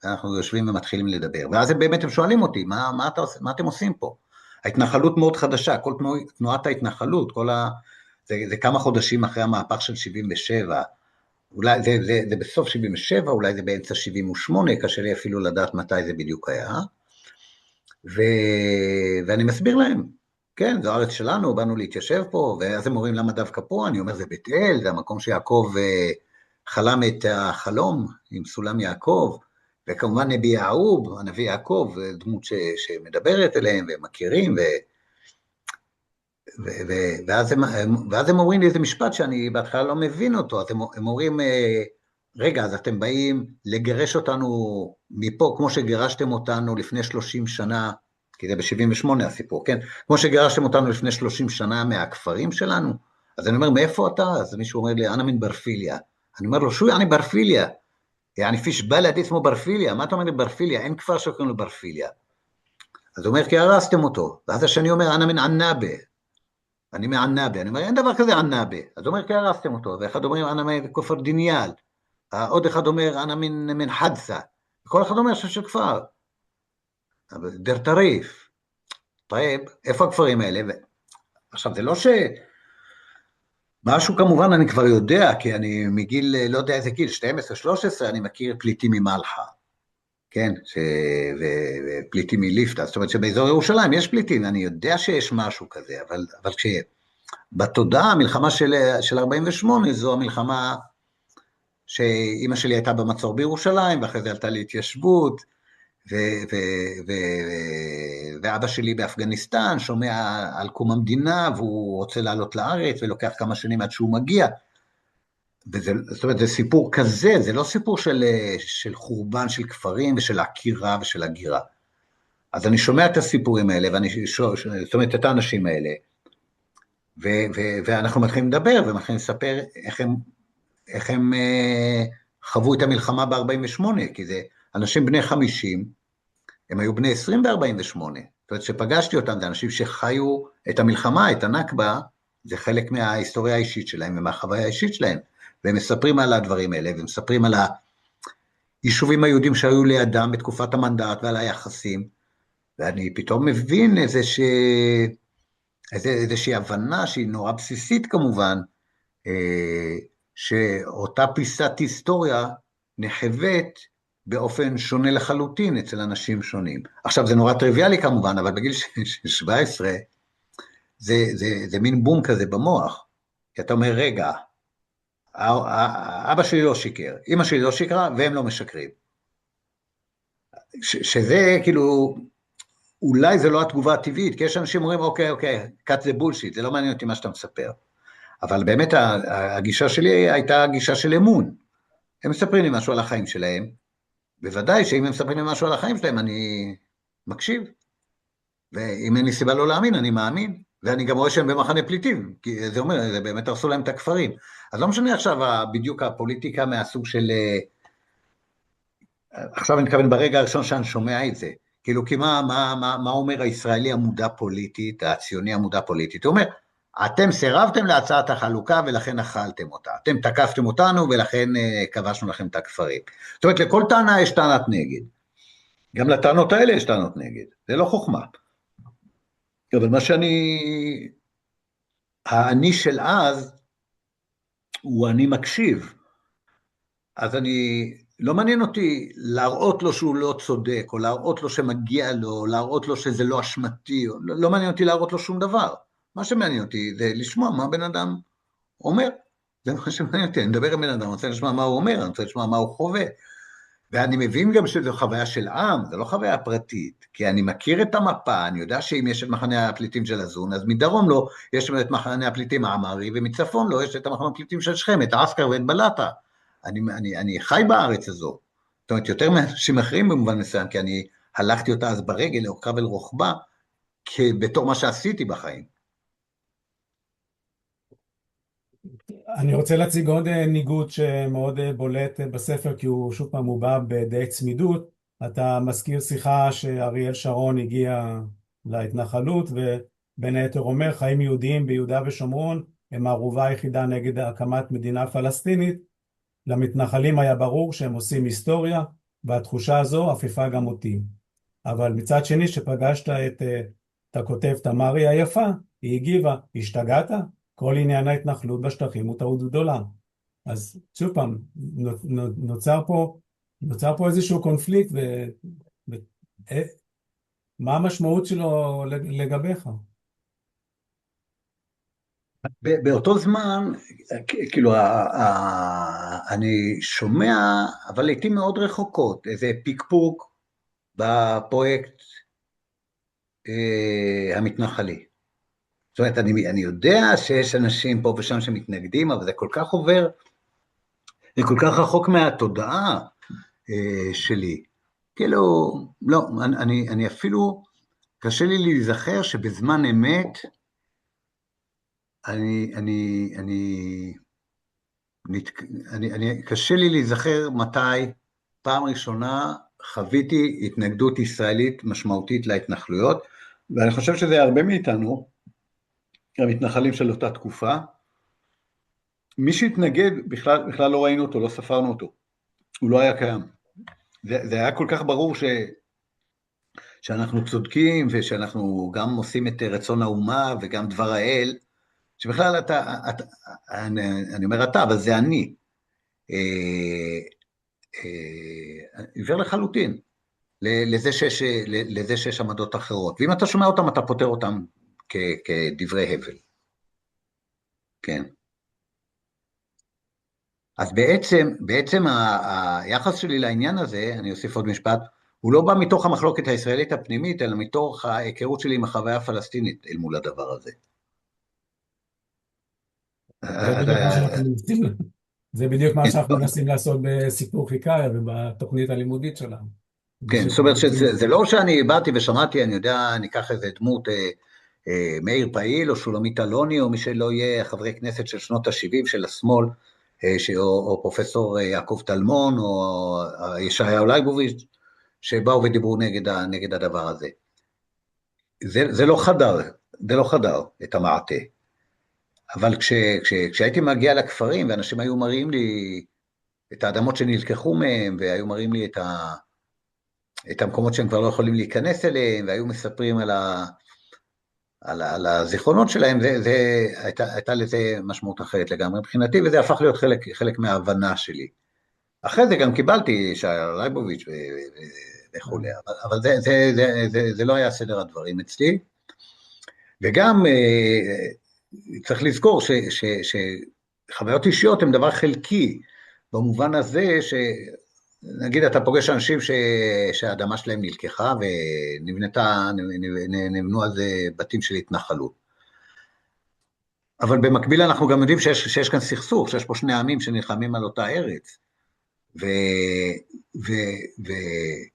ואנחנו יושבים ומתחילים לדבר, ואז באמת הם שואלים אותי, מה אתם עושים פה? ההתנחלות מאוד חדשה, כל תנועת ההתנחלות, זה כמה חודשים אחרי המהפך של 77, אולי זה בסוף 77, אולי זה באמצע 78, קשה לי אפילו לדעת מתי זה בדיוק היה, ואני מסביר להם, כן, זו הארץ שלנו, באנו להתיישב פה, ואז הם אומרים למה דווקא פה, אני אומר זה בית אל, זה המקום שיעקב חלם את החלום עם סולם יעקב, וכמובן נביא יעקב, הנביא יעקב, דמות שמדברת אליהם והם מכירים, ואז הם אומרים לי איזה משפט שאני בהתחלה לא מבין אותו, אז הם אומרים, רגע, אז אתם באים לגרש אותנו מפה, כמו שגירשתם אותנו לפני 30 שנה, כי זה ב-78 הסיפור, כן? כמו שגירשתם אותנו לפני 30 שנה מהכפרים שלנו, אז אני אומר, מאיפה אתה? אז מישהו אומר לי, אנה מן ברפיליה. אני אומר לו, שו יעני ברפיליה? יעני פיש בלד אסמו ברפיליה, מה אתה אומר לי ברפיליה? אין כפר שקוראים לו ברפיליה. אז הוא אומר, כי הרסתם אותו. ואז השני אומר, אנה מן ענאבה. אני מענאבה. אני אומר, אין דבר כזה ענאבה. אז הוא אומר, כי הרסתם אותו. ואחד אומר, אנה מן כפר דניאל. עוד אחד אומר, אנה מן חדסה. וכל אחד אומר, של כפר. דר טריף. טייב, איפה הכפרים האלה? עכשיו, זה לא משהו כמובן אני כבר יודע, כי אני מגיל, לא יודע איזה גיל, 12-13, אני מכיר פליטים ממלחה, כן, ופליטים מליפתא, זאת אומרת שבאזור ירושלים יש פליטים, אני יודע שיש משהו כזה, אבל בתודעה, המלחמה של 48, זו המלחמה שאמא שלי הייתה במצור בירושלים, ואחרי זה עלתה להתיישבות, ואבא שלי באפגניסטן שומע על קום המדינה, והוא רוצה לעלות לארץ, ולוקח כמה שנים עד שהוא מגיע, זאת אומרת, זה סיפור כזה, זה לא סיפור של חורבן של כפרים, ושל עקירה ושל הגירה. אז אני שומע את הסיפורים האלה, זאת אומרת, את האנשים האלה, ואנחנו מתחילים לדבר, ומתחילים לספר איך הם חוו את המלחמה ב-48, כי זה אנשים בני 50, הם היו בני 20 ב-48, זאת אומרת, שפגשתי אותם, זה אנשים שחיו את המלחמה, את הנכבה, זה חלק מההיסטוריה האישית שלהם, ומהחוויה האישית שלהם, והם מספרים על הדברים האלה, ומספרים על היישובים היהודים שהיו לידם בתקופת המנדט, ועל היחסים, ואני פתאום מבין איזושהי הבנה שהיא נורא בסיסית כמובן, שאותה פיסת היסטוריה נחוות באופן שונה לחלוטין אצל אנשים שונים. עכשיו זה נורא טריוויאלי כמובן, אבל בגיל 17 זה מין בום כזה במוח, כי אתה אומר רגע, אבא שלי לא שיקר, אמא שלי לא שיקרה והם לא משקרים. שזה כאילו, אולי זה לא התגובה הטבעית, כי יש אנשים אומרים אוקיי, cut the bullshit, זה לא מעניין אותי מה שאתה מספר. אבל באמת הגישה שלי הייתה גישה של אמון. הם מספרים לי משהו על החיים שלהם, בוודאי שאם הם מספרים לי משהו על החיים שלהם, אני מקשיב. ואם אין לי סיבה לא להאמין, אני מאמין. ואני גם רואה שהם במחנה פליטים, כי זה אומר, זה באמת הרסו להם את הכפרים. אז לא משנה עכשיו בדיוק הפוליטיקה מהסוג של... עכשיו אני מתכוון ברגע הראשון שאני שומע את זה. כאילו, כי מה אומר הישראלי המודע פוליטית, הציוני המודע פוליטית? הוא אומר, אתם סירבתם להצעת החלוקה ולכן אכלתם אותה. אתם תקפתם אותנו ולכן כבשנו לכם את הכפרים. זאת אומרת, לכל טענה יש טענת נגד. גם לטענות האלה יש טענות נגד. זה לא חוכמה. אבל מה האני של אז, הוא אני מקשיב. אז לא מעניין אותי להראות לו שהוא לא צודק, או להראות לו שמגיע לו, או להראות לו שזה לא אשמתי, לא מעניין אותי להראות לו שום דבר. מה שמעניין אותי זה לשמוע מה בן אדם אומר. זה מה שמעניין אותי, אני מדבר עם בן אדם, אני רוצה לשמוע מה הוא אומר, אני רוצה לשמוע מה הוא חווה. ואני מבין גם שזו חוויה של עם, זו לא חוויה פרטית, כי אני מכיר את המפה, אני יודע שאם יש את מחנה הפליטים של הזון, אז מדרום לו יש את מחנה הפליטים האמרי, ומצפון לו יש את המחנה הפליטים של שכם, את עסקר ואת בלטה. אני חי בארץ הזו, זאת אומרת, יותר מאנשים אחרים במובן מסוים, כי אני הלכתי אותה אז ברגל, לאורכה ולרוחבה, בתור מה שעשיתי בחיים. אני רוצה להציג עוד ניגוד שמאוד בולט בספר, כי הוא שוב פעם מובע בדי צמידות. אתה מזכיר שיחה שאריאל שרון הגיע להתנחלות, ובין היתר אומר, חיים יהודיים ביהודה ושומרון הם הערובה היחידה נגד הקמת מדינה פלסטינית. למתנחלים היה ברור שהם עושים היסטוריה, והתחושה הזו עפיפה גם אותי. אבל מצד שני, שפגשת את הכותב תמרי היפה, היא הגיבה, השתגעת? כל עניין ההתנחלות בשטחים הוא טעות גדולה. אז שוב פעם, נוצר פה איזשהו קונפליקט, מה המשמעות שלו לגביך? באותו זמן, כאילו, אני שומע, אבל לעתים מאוד רחוקות, איזה פיקפוק בפרויקט המתנחלי. זאת אומרת, אני יודע שיש אנשים פה ושם שמתנגדים, אבל זה כל כך עובר, זה כל כך רחוק מהתודעה שלי. כאילו, לא, אני אפילו, קשה לי להיזכר שבזמן אמת, קשה לי להיזכר מתי פעם ראשונה חוויתי התנגדות ישראלית משמעותית להתנחלויות, ואני חושב שזה הרבה מאיתנו, המתנחלים של אותה תקופה. מי שהתנגד, בכלל לא ראינו אותו, לא ספרנו אותו, הוא לא היה קיים. זה היה כל כך ברור שאנחנו צודקים, ושאנחנו גם עושים את רצון האומה, וגם דבר האל, שבכלל אני אומר אתה, אבל זה אני, עיוור לחלוטין, לזה שיש עמדות אחרות, ואם אתה שומע אותם, אתה פותר אותם כדברי הבל. כן. אז בעצם היחס שלי לעניין הזה, אני אוסיף עוד משפט, הוא לא בא מתוך המחלוקת הישראלית הפנימית, אלא מתוך ההיכרות שלי עם החוויה הפלסטינית אל מול הדבר הזה. זה בדיוק מה שאנחנו מנסים לעשות בסיפור חיקאיה ובתוכנית הלימודית שלנו. כן, זאת אומרת שזה לא שאני באתי ושמעתי, אני יודע, אני אקח איזה דמות, מאיר פעיל או שולמית אלוני, או מי שלא יהיה חברי כנסת של שנות ה-70 של השמאל, או פרופסור יעקב טלמון, או ישעיהו ליבוביץ', שבאו ודיברו נגד הדבר הזה. זה לא חדר את המעטה. אבל כשהייתי מגיע לכפרים, ואנשים היו מראים לי את האדמות שנלקחו מהם, והיו מראים לי את המקומות שהם כבר לא יכולים להיכנס אליהם, והיו מספרים על הזיכרונות שלהם, הייתה לזה משמעות אחרת לגמרי מבחינתי, וזה הפך להיות חלק מההבנה שלי. אחרי זה גם קיבלתי ישעיהו ליבוביץ' וכו', אבל זה לא היה סדר הדברים אצלי, וגם צריך לזכור שחוויות אישיות הן דבר חלקי, במובן הזה נגיד אתה פוגש אנשים שהאדמה שלהם נלקחה ונבנו על זה בתים של התנחלות. אבל במקביל אנחנו גם יודעים שיש כאן סכסוך, שיש פה שני עמים שנלחמים על אותה ארץ. ואין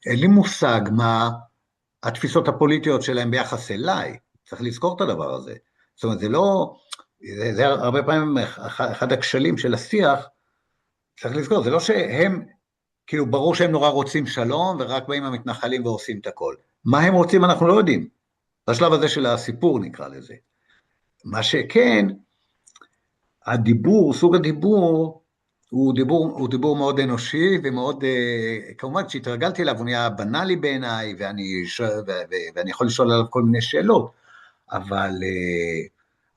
לי מושג מה התפיסות הפוליטיות שלהם ביחס אליי. צריך לזכור את הדבר הזה. זאת אומרת, זה הרבה פעמים אחד הכשלים של השיח, צריך לזכור, זה לא שהם כאילו ברור שהם נורא רוצים שלום, ורק באים המתנחלים ועושים את הכל. מה הם רוצים אנחנו לא יודעים. בשלב הזה של הסיפור נקרא לזה. מה שכן, סוג הדיבור, הוא דיבור מאוד אנושי, ומאוד, כמובן שהתרגלתי אליו, הוא נהיה בנאלי בעיניי, ואני יכול לשאול עליו כל מיני שאלות,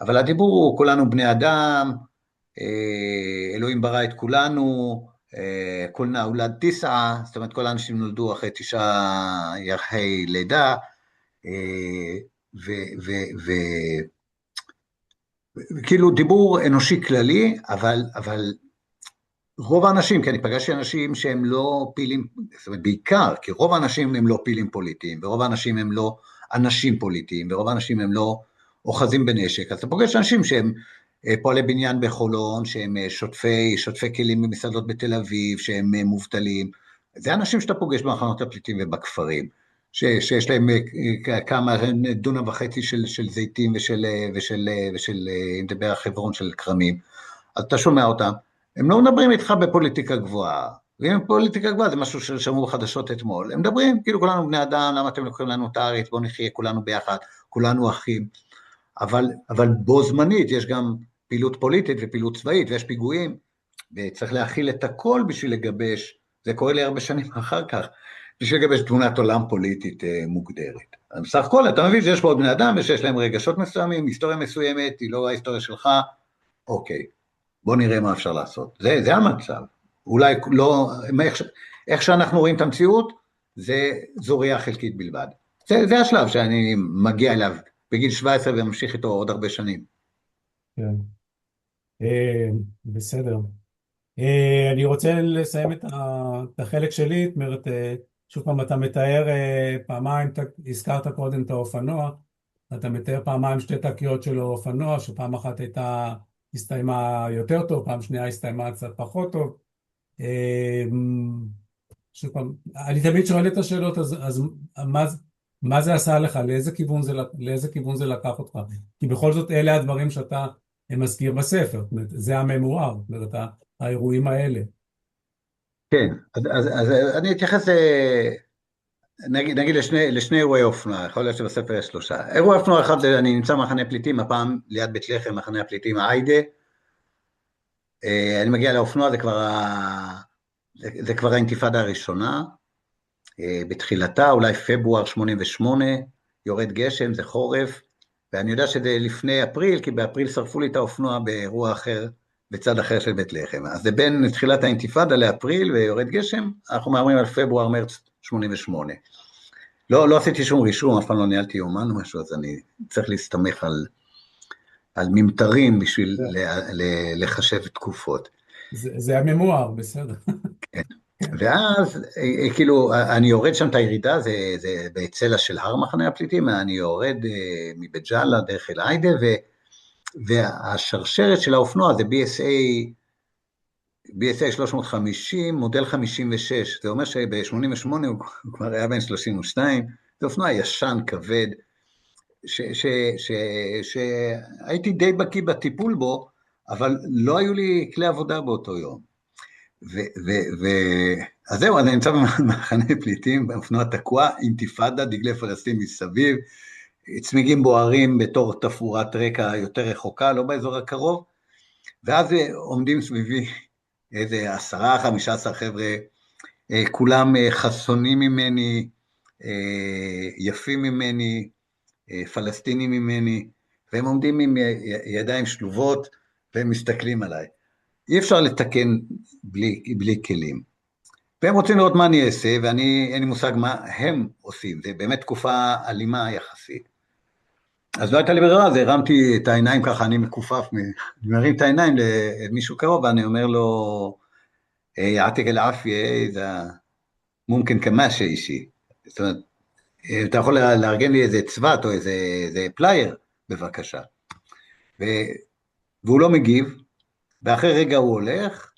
אבל הדיבור הוא כולנו בני אדם, אלוהים ברא את כולנו, כולנה הולד 9, זאת אומרת כל האנשים נולדו אחרי 9 ירחי לידה, וכאילו דיבור אנושי כללי, אבל רוב האנשים, כי אני פגשתי אנשים שהם לא פעילים, זאת אומרת בעיקר, כי רוב האנשים הם לא פעילים פוליטיים, ורוב האנשים הם לא אנשים פוליטיים, ורוב האנשים הם לא אוחזים בנשק, אז אתה פוגש אנשים שהם פועלי בניין בחולון, שהם שוטפי כלים במסעדות בתל אביב, שהם מובטלים, זה אנשים שאתה פוגש במחנות הפליטים ובכפרים, שיש להם כמה דונם וחצי של זיתים ושל אם נדבר חברון של קרמים, אז אתה שומע אותם, הם לא מדברים איתך בפוליטיקה גבוהה, ואם פוליטיקה גבוהה זה משהו ששמעו בחדשות אתמול, הם מדברים כאילו כולנו בני אדם, למה אתם לוקחים לנו את הארץ, בואו נחיה כולנו ביחד, כולנו אחים, אבל בו זמנית יש גם פעילות פוליטית ופעילות צבאית, ויש פיגועים, וצריך להכיל את הכל בשביל לגבש, זה קורה לי הרבה שנים אחר כך, בשביל לגבש תמונת עולם פוליטית מוגדרת. בסך הכל אתה מבין שיש פה עוד בני אדם, ושיש להם רגשות מסוימים, היסטוריה מסוימת, היא לא ההיסטוריה שלך, אוקיי, בוא נראה מה אפשר לעשות. זה המצב. אולי לא, איך שאנחנו רואים את המציאות, זו ראייה חלקית בלבד. זה השלב שאני מגיע אליו בגיל 17 וממשיך איתו עוד הרבה שנים. כן. בסדר. אני רוצה לסיים את החלק שלי, זאת אומרת, שוב פעם אתה מתאר פעמיים, הזכרת קודם את האופנוע, אתה מתאר פעמיים שתי תקריות של האופנוע, שפעם אחת הסתיימה יותר טוב, פעם שנייה הסתיימה קצת פחות טוב. שוב פעם, אני תמיד שואל את השאלות, אז מה זה עשה לך? לאיזה כיוון זה לקח אותך? כי בכל זאת אלה הדברים שאתה מזכיר בספר, זאת אומרת, זה הממואר, זאת אומרת, האירועים האלה. כן, אז אני אתייחס, נגיד לשני אירועי אופנוע, יכול להיות שבספר יש 3. אירוע אופנוע אחד, אני נמצא במחנה פליטים, הפעם ליד בית לחם, מחנה הפליטים העיידה, אני מגיע לאופנוע, זה כבר האינתיפאדה הראשונה, בתחילתה, אולי פברואר 88, יורד גשם, זה חורף, ואני יודע שזה לפני אפריל, כי באפריל שרפו לי את האופנוע באירוע אחר, בצד אחר של בית לחם. אז זה בין תחילת האינתיפאדה לאפריל ויורד גשם, אנחנו מאמרים על פברואר, מרץ 88. לא עשיתי שום רישום, אף פעם לא ניהלתי יומן או משהו, אז אני צריך להסתמך על ממטרים בשביל לחשב תקופות. זה הממואר, בסדר. כן. ואז, כאילו, אני יורד שם את הירידה, זה בצלע של הר מחנה הפליטים, אני יורד מבית ג'אלה דרך אל עיידה, והשרשרת של האופנוע זה BSA BSA 350, מודל 56, זה אומר שב-88 הוא כבר היה בן 32, זה אופנוע ישן, כבד, שהייתי די בקיא בטיפול בו, אבל לא היו לי כלי עבודה באותו יום. אז זהו, אני נמצא במחנה פליטים, באופנוע תקוע, אינתיפאדה, דגלי פלסטין מסביב, צמיגים בוערים בתור תפאורת רקע יותר רחוקה, לא באזור הקרוב, ואז עומדים סביבי איזה 10-15 חבר'ה, כולם חסונים ממני, יפים ממני, פלסטינים ממני, והם עומדים עם ידיים שלובות, והם מסתכלים עליי. אי אפשר לתקן בלי כלים. והם רוצים לראות מה אני אעשה, ואני אין לי מושג מה הם עושים, זה באמת תקופה אלימה יחסית. אז לא הייתה לי ברירה, אז הרמתי את העיניים ככה, אני מקופף, אני מרים את העיניים למישהו קרוב, ואני אומר לו, יעתיק אל עפיה, זה מומכן כמשה אישי. זאת אומרת, אתה יכול לארגן לי איזה צוות או איזה פלייר, בבקשה. והוא לא מגיב, ואחרי רגע הוא הולך,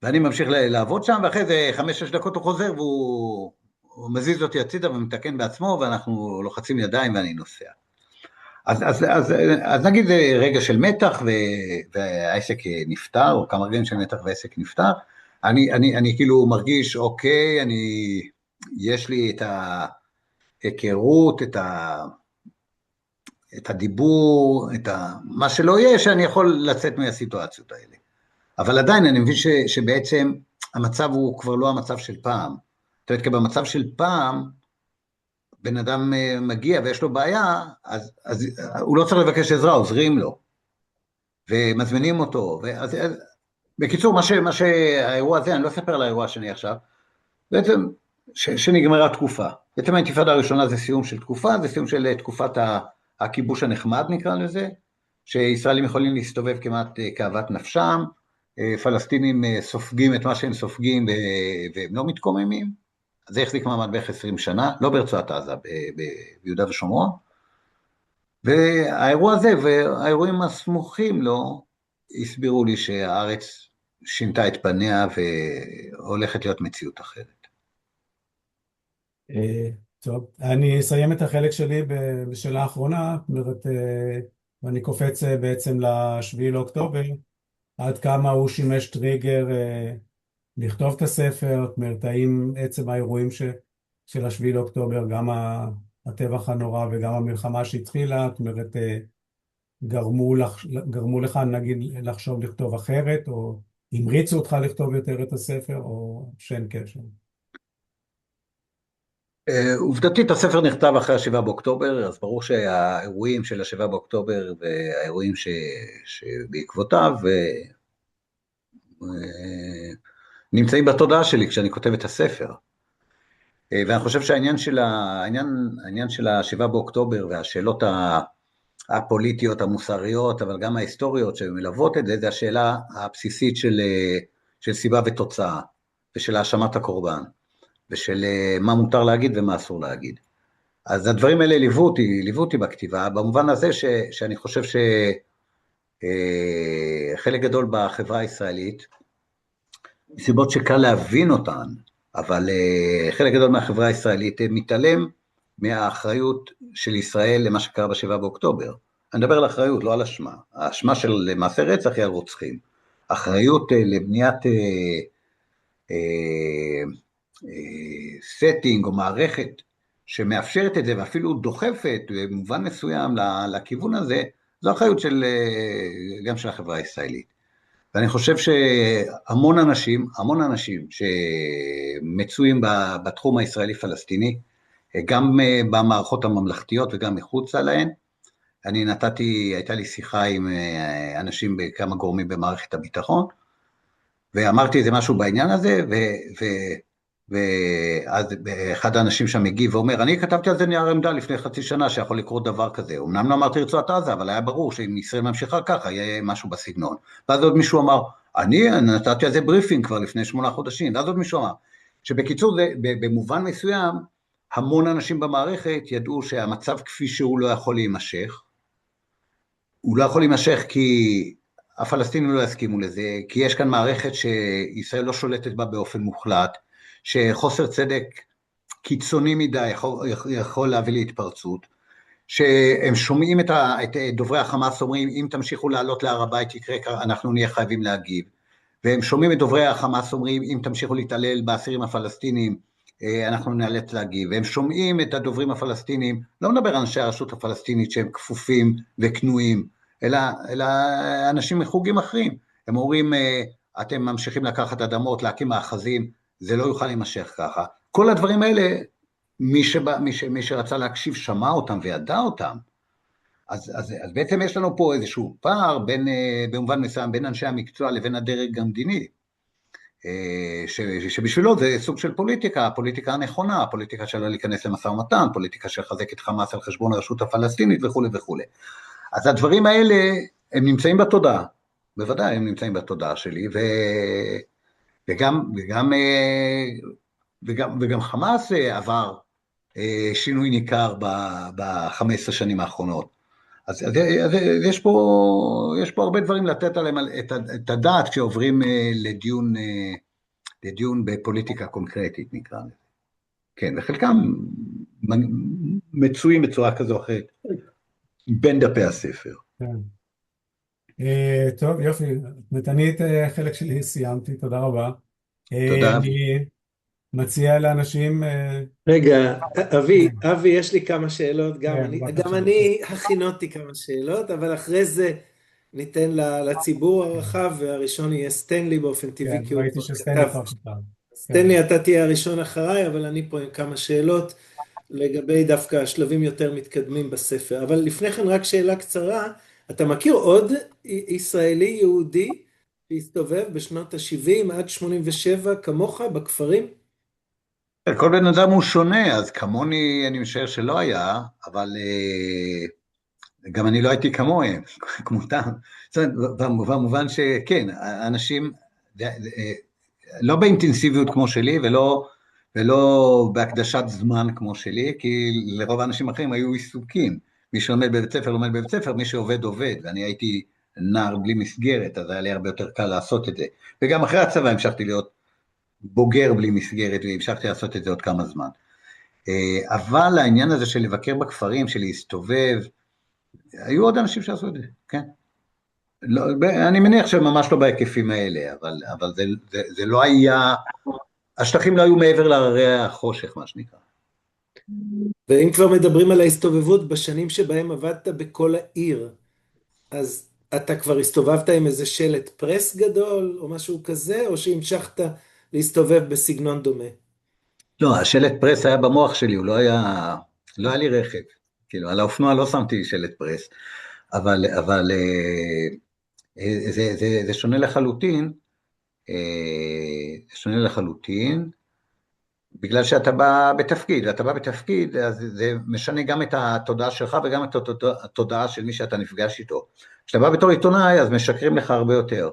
ואני ממשיך לעבוד שם, ואחרי זה 5-6 דקות הוא חוזר, והוא מזיז אותי הצידה ומתקן בעצמו, ואנחנו לוחצים ידיים ואני נוסע. אז נגיד זה רגע של מתח, והעסק נפטר, או כמה רגעים של מתח והעסק נפטר, אני כאילו מרגיש, אוקיי, יש לי את ההיכרות, את הדיבור, מה שלא יהיה, שאני יכול לצאת מהסיטואציות האלה. אבל עדיין אני מבין שבעצם המצב הוא כבר לא המצב של פעם. זאת אומרת, כי במצב של פעם, בן אדם מגיע ויש לו בעיה, אז הוא לא צריך לבקש עזרה, עוזרים לו, ומזמינים אותו. בקיצור, מה שהאירוע הזה, אני לא אספר על האירוע השני עכשיו, בעצם שנגמרה תקופה. בעצם האינתיפאדה הראשונה זה סיום של תקופה, זה סיום של תקופת הכיבוש הנחמד נקרא לזה, שישראלים יכולים להסתובב כמעט כאוות נפשם, פלסטינים סופגים את מה שהם סופגים והם לא מתקוממים, זה החזיק מעמד בערך 20 שנה, לא ברצועת עזה, ביהודה ושומרון, והאירוע הזה והאירועים הסמוכים לו, הסבירו לי שהארץ שינתה את פניה והולכת להיות מציאות אחרת. טוב, אני אסיים את החלק שלי בשאלה האחרונה, זאת אומרת, ואני קופץ בעצם ל7 לאוקטובר, עד כמה הוא שימש טריגר לכתוב את הספר, זאת אומרת, האם עצם האירועים של 7 לאוקטובר, גם הטבח הנורא וגם המלחמה שהתחילה, זאת אומרת, גרמו לך, נגיד, לחשוב לכתוב אחרת, או המריצו אותך לכתוב יותר את הספר, או שאין קשר? עובדתית, הספר נכתב אחרי 7 באוקטובר, אז ברור שהאירועים של 7 באוקטובר והאירועים שבעקבותיו נמצאים בתודעה שלי כשאני כותב את הספר. ואני חושב שהעניין של 7 באוקטובר והשאלות הפוליטיות, המוסריות, אבל גם ההיסטוריות שמלוות את זה, זה השאלה הבסיסית של סיבה ותוצאה, ושל האשמת הקורבן. ושל מה מותר להגיד ומה אסור להגיד. אז הדברים האלה ליוו אותי בכתיבה, במובן הזה שאני חושב שחלק גדול בחברה הישראלית, מסיבות שקל להבין אותן, אבל חלק גדול מהחברה הישראלית מתעלם מהאחריות של ישראל למה שקרה ב7 באוקטובר. אני מדבר על אחריות, לא על אשמה. האשמה של מעשה רצח היא על רוצחים. אחריות לבניית סטינג או מערכת שמאפשרת את זה ואפילו דוחפת במובן מסוים לכיוון הזה, זו אחריות גם של החברה הישראלית. ואני חושב שהמון אנשים שמצויים בתחום הישראלי-פלסטיני, גם במערכות הממלכתיות וגם מחוצה להן, הייתה לי שיחה עם אנשים בכמה גורמים במערכת הביטחון, ואמרתי איזה משהו בעניין הזה, ואז אחד האנשים שם מגיב ואומר, אני כתבתי על זה נייר עמדה לפני חצי שנה שיכול לקרות דבר כזה, אמנם לא אמרתי רצועת עזה, אבל היה ברור שאם ישראל ממשיכה ככה, יהיה משהו בסגנון. ואז עוד מישהו אמר, אני נתתי על זה בריפינג כבר לפני 8 חודשים, ואז עוד מישהו אמר, שבקיצור במובן מסוים, המון אנשים במערכת ידעו שהמצב כפי שהוא לא יכול להימשך, הוא לא יכול להימשך כי הפלסטינים לא יסכימו לזה, כי יש כאן מערכת שישראל לא שולטת בה באופן מוחלט, שחוסר צדק קיצוני מדי יכול להביא להתפרצות, שהם שומעים את דוברי החמאס אומרים, אם תמשיכו לעלות להר הבית יקרה, אנחנו נהיה חייבים להגיב, והם שומעים את דוברי החמאס אומרים, אם תמשיכו להתעלל באסירים הפלסטינים, אנחנו נאלץ להגיב, והם שומעים את הדוברים הפלסטינים, לא מדבר על אנשי הרשות הפלסטינית שהם כפופים וכנועים, אלא אנשים מחוגים אחרים, הם אומרים, אתם ממשיכים לקחת אדמות, להקים מאחזים, זה לא יוכל להימשך ככה. כל הדברים האלה, מי שרצה להקשיב שמע אותם וידע אותם, אז בעצם יש לנו פה איזשהו פער במובן מסוים בין אנשי המקצוע לבין הדרג המדיני, שבשבילו זה סוג של פוליטיקה, הפוליטיקה הנכונה, הפוליטיקה שלא להיכנס למשא ומתן, פוליטיקה שחזק את חמאס על חשבון הרשות הפלסטינית וכו' וכו'. אז הדברים האלה הם נמצאים בתודעה, בוודאי הם נמצאים בתודעה שלי, וגם חמאס עבר שינוי ניכר ב-15 שנים האחרונות. אז יש פה הרבה דברים לתת עליהם את הדעת כשעוברים לדיון בפוליטיקה קונקרטית נקרא לזה. כן, וחלקם מצויים בצורה כזו או אחרת בין דפי הספר. טוב, יופי, נתני את החלק שלי סיימתי, תודה רבה. תודה. אני מציע לאנשים... רגע, אבי, יש לי כמה שאלות, גם בבקשה. אני הכינותי כמה שאלות, אבל אחרי זה ניתן לציבור הרחב, והראשון יהיה סטנלי באופן טבעי, כי הוא ראיתי כבר שסטנלי כתב. כבר כתב. סטנלי, אתה תהיה הראשון אחריי, אבל אני פה עם כמה שאלות לגבי דווקא השלבים יותר מתקדמים בספר. אבל לפני כן רק שאלה קצרה, אתה מכיר עוד ישראלי יהודי שהסתובב בשנות ה-70 עד 87 כמוך בכפרים? כל בן אדם הוא שונה, אז כמוני אני משער שלא היה, אבל גם אני לא הייתי כמוהם, כמותם. זאת אומרת, במובן שכן, אנשים לא באינטנסיביות כמו שלי, ולא בהקדשת זמן כמו שלי, כי לרוב האנשים אחרים היו עיסוקים. מי שלומד בבית ספר, לומד בבית ספר, מי שעובד, עובד. ואני הייתי נער בלי מסגרת, אז היה לי הרבה יותר קל לעשות את זה. וגם אחרי הצבא המשכתי להיות בוגר בלי מסגרת, והמשכתי לעשות את זה עוד כמה זמן. אבל העניין הזה של לבקר בכפרים, של להסתובב, היו עוד אנשים שעשו את זה, כן. לא, אני מניח שממש לא בהיקפים האלה, אבל זה לא היה, השטחים לא היו מעבר להררי החושך, מה שנקרא. ואם כבר מדברים על ההסתובבות, בשנים שבהם עבדת בכל העיר, אז אתה כבר הסתובבת עם איזה שלט פרס גדול, או משהו כזה, או שהמשכת להסתובב בסגנון דומה? לא, השלט פרס היה במוח שלי, הוא לא היה לי רכב, כאילו, על האופנוע לא שמתי שלט פרס, אבל זה שונה לחלוטין, בגלל שאתה בא בתפקיד, ואתה בא בתפקיד, אז זה משנה גם את התודעה שלך, וגם את התודעה של מי שאתה נפגש איתו. כשאתה בא בתור עיתונאי, אז משקרים לך הרבה יותר.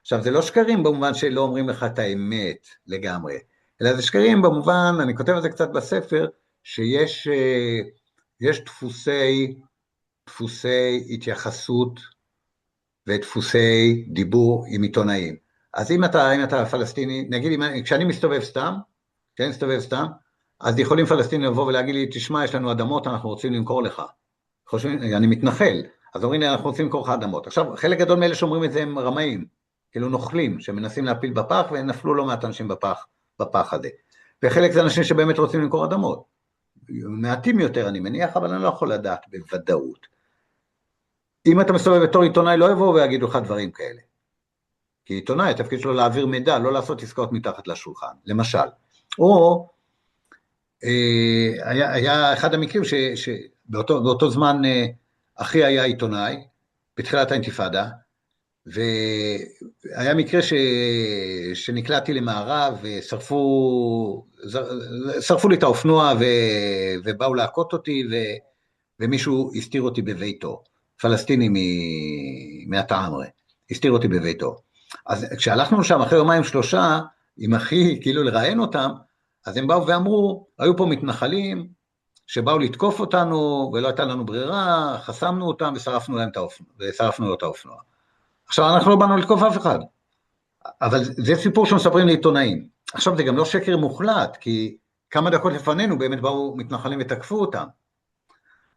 עכשיו, זה לא שקרים במובן שלא אומרים לך את האמת לגמרי, אלא זה שקרים במובן, אני כותב על זה קצת בספר, שיש דפוסי התייחסות, ודפוסי דיבור עם עיתונאים. אז אם אתה פלסטיני, נגיד, כשאני מסתובב סתם, אז יכולים פלסטינים לבוא ולהגיד לי, תשמע, יש לנו אדמות, אנחנו רוצים למכור לך. אני מתנחל, אז אומרים לי, אנחנו רוצים למכור לך אדמות. עכשיו, חלק גדול מאלה שאומרים את זה הם רמאים, כאילו נוכלים, שמנסים להפיל בפח, ונפלו לא מעט אנשים בפח הזה. וחלק זה אנשים שבאמת רוצים למכור אדמות. מעטים יותר, אני מניח, אבל אני לא יכול לדעת בוודאות. אם אתה מסתובב בתור עיתונאי, לא יבואו ויגידו לך דברים כאלה. כי עיתונאי, התפקיד שלו להעביר מידע, לא לעשות עסקאות מתחת לשולחן, למשל. או, היה אחד המקרים שבאותו זמן אחי היה עיתונאי, בתחילת האינתיפאדה, והיה מקרה שנקלעתי למערב, ושרפו לי את האופנוע, ובאו להכות אותי, ומישהו הסתיר אותי בביתו, פלסטיני מהטעמרה, הסתיר אותי בביתו. אז כשהלכנו שם אחרי יומיים שלושה, עם אחי, כאילו לראיין אותם, אז הם באו ואמרו, היו פה מתנחלים, שבאו לתקוף אותנו, ולא הייתה לנו ברירה, חסמנו אותם, ושרפנו לו את האופנוע. עכשיו, אנחנו לא באנו לתקוף אף אחד, אבל זה סיפור שמספרים לעיתונאים. עכשיו, זה גם לא שקר מוחלט, כי כמה דקות לפנינו באמת באו מתנחלים ותקפו אותם.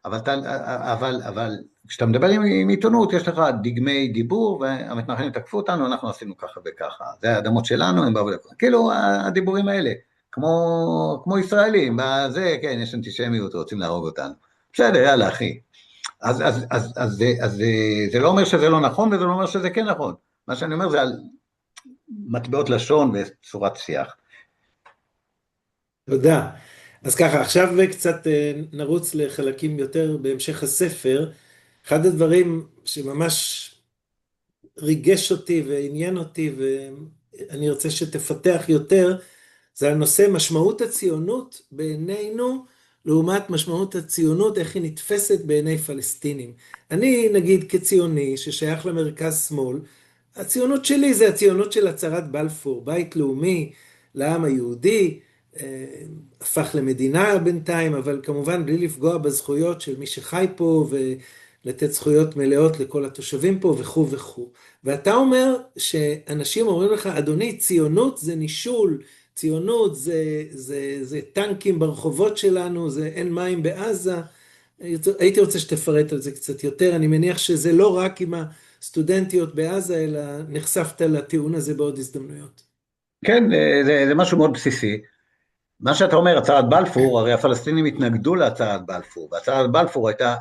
אבל כשאתה מדבר עם עיתונות, יש לך דגמי דיבור, והמתנחלים תקפו אותנו, אנחנו עשינו ככה וככה. זה האדמות שלנו, הם באו לכאן. כאילו, הדיבורים האלה, כמו ישראלים, זה, כן, יש אנטישמיות, רוצים להרוג אותנו. בסדר, יאללה, אחי. אז זה לא אומר שזה לא נכון, וזה לא אומר שזה כן נכון. מה שאני אומר זה על מטבעות לשון וצורת שיח. תודה. אז ככה, עכשיו קצת נרוץ לחלקים יותר בהמשך הספר. אחד הדברים שממש ריגש אותי ועניין אותי, ואני רוצה שתפתח יותר, זה הנושא משמעות הציונות בעינינו, לעומת משמעות הציונות, איך היא נתפסת בעיני פלסטינים. אני, נגיד, כציוני ששייך למרכז שמאל, הציונות שלי זה הציונות של הצהרת בלפור, בית לאומי לעם היהודי, הפך למדינה בינתיים, אבל כמובן בלי לפגוע בזכויות של מי שחי פה, ולתת זכויות מלאות לכל התושבים פה וכו' וכו'. ואתה אומר שאנשים אומרים לך, אדוני, ציונות זה נישול, ציונות זה טנקים ברחובות שלנו, זה אין מים בעזה. הייתי רוצה שתפרט על זה קצת יותר, אני מניח שזה לא רק עם הסטודנטיות בעזה, אלא נחשפת לטיעון הזה בעוד הזדמנויות. כן, זה משהו מאוד בסיסי. מה שאתה אומר, הצהרת בלפור, הרי הפלסטינים התנגדו להצהרת בלפור, והצהרת בלפור הייתה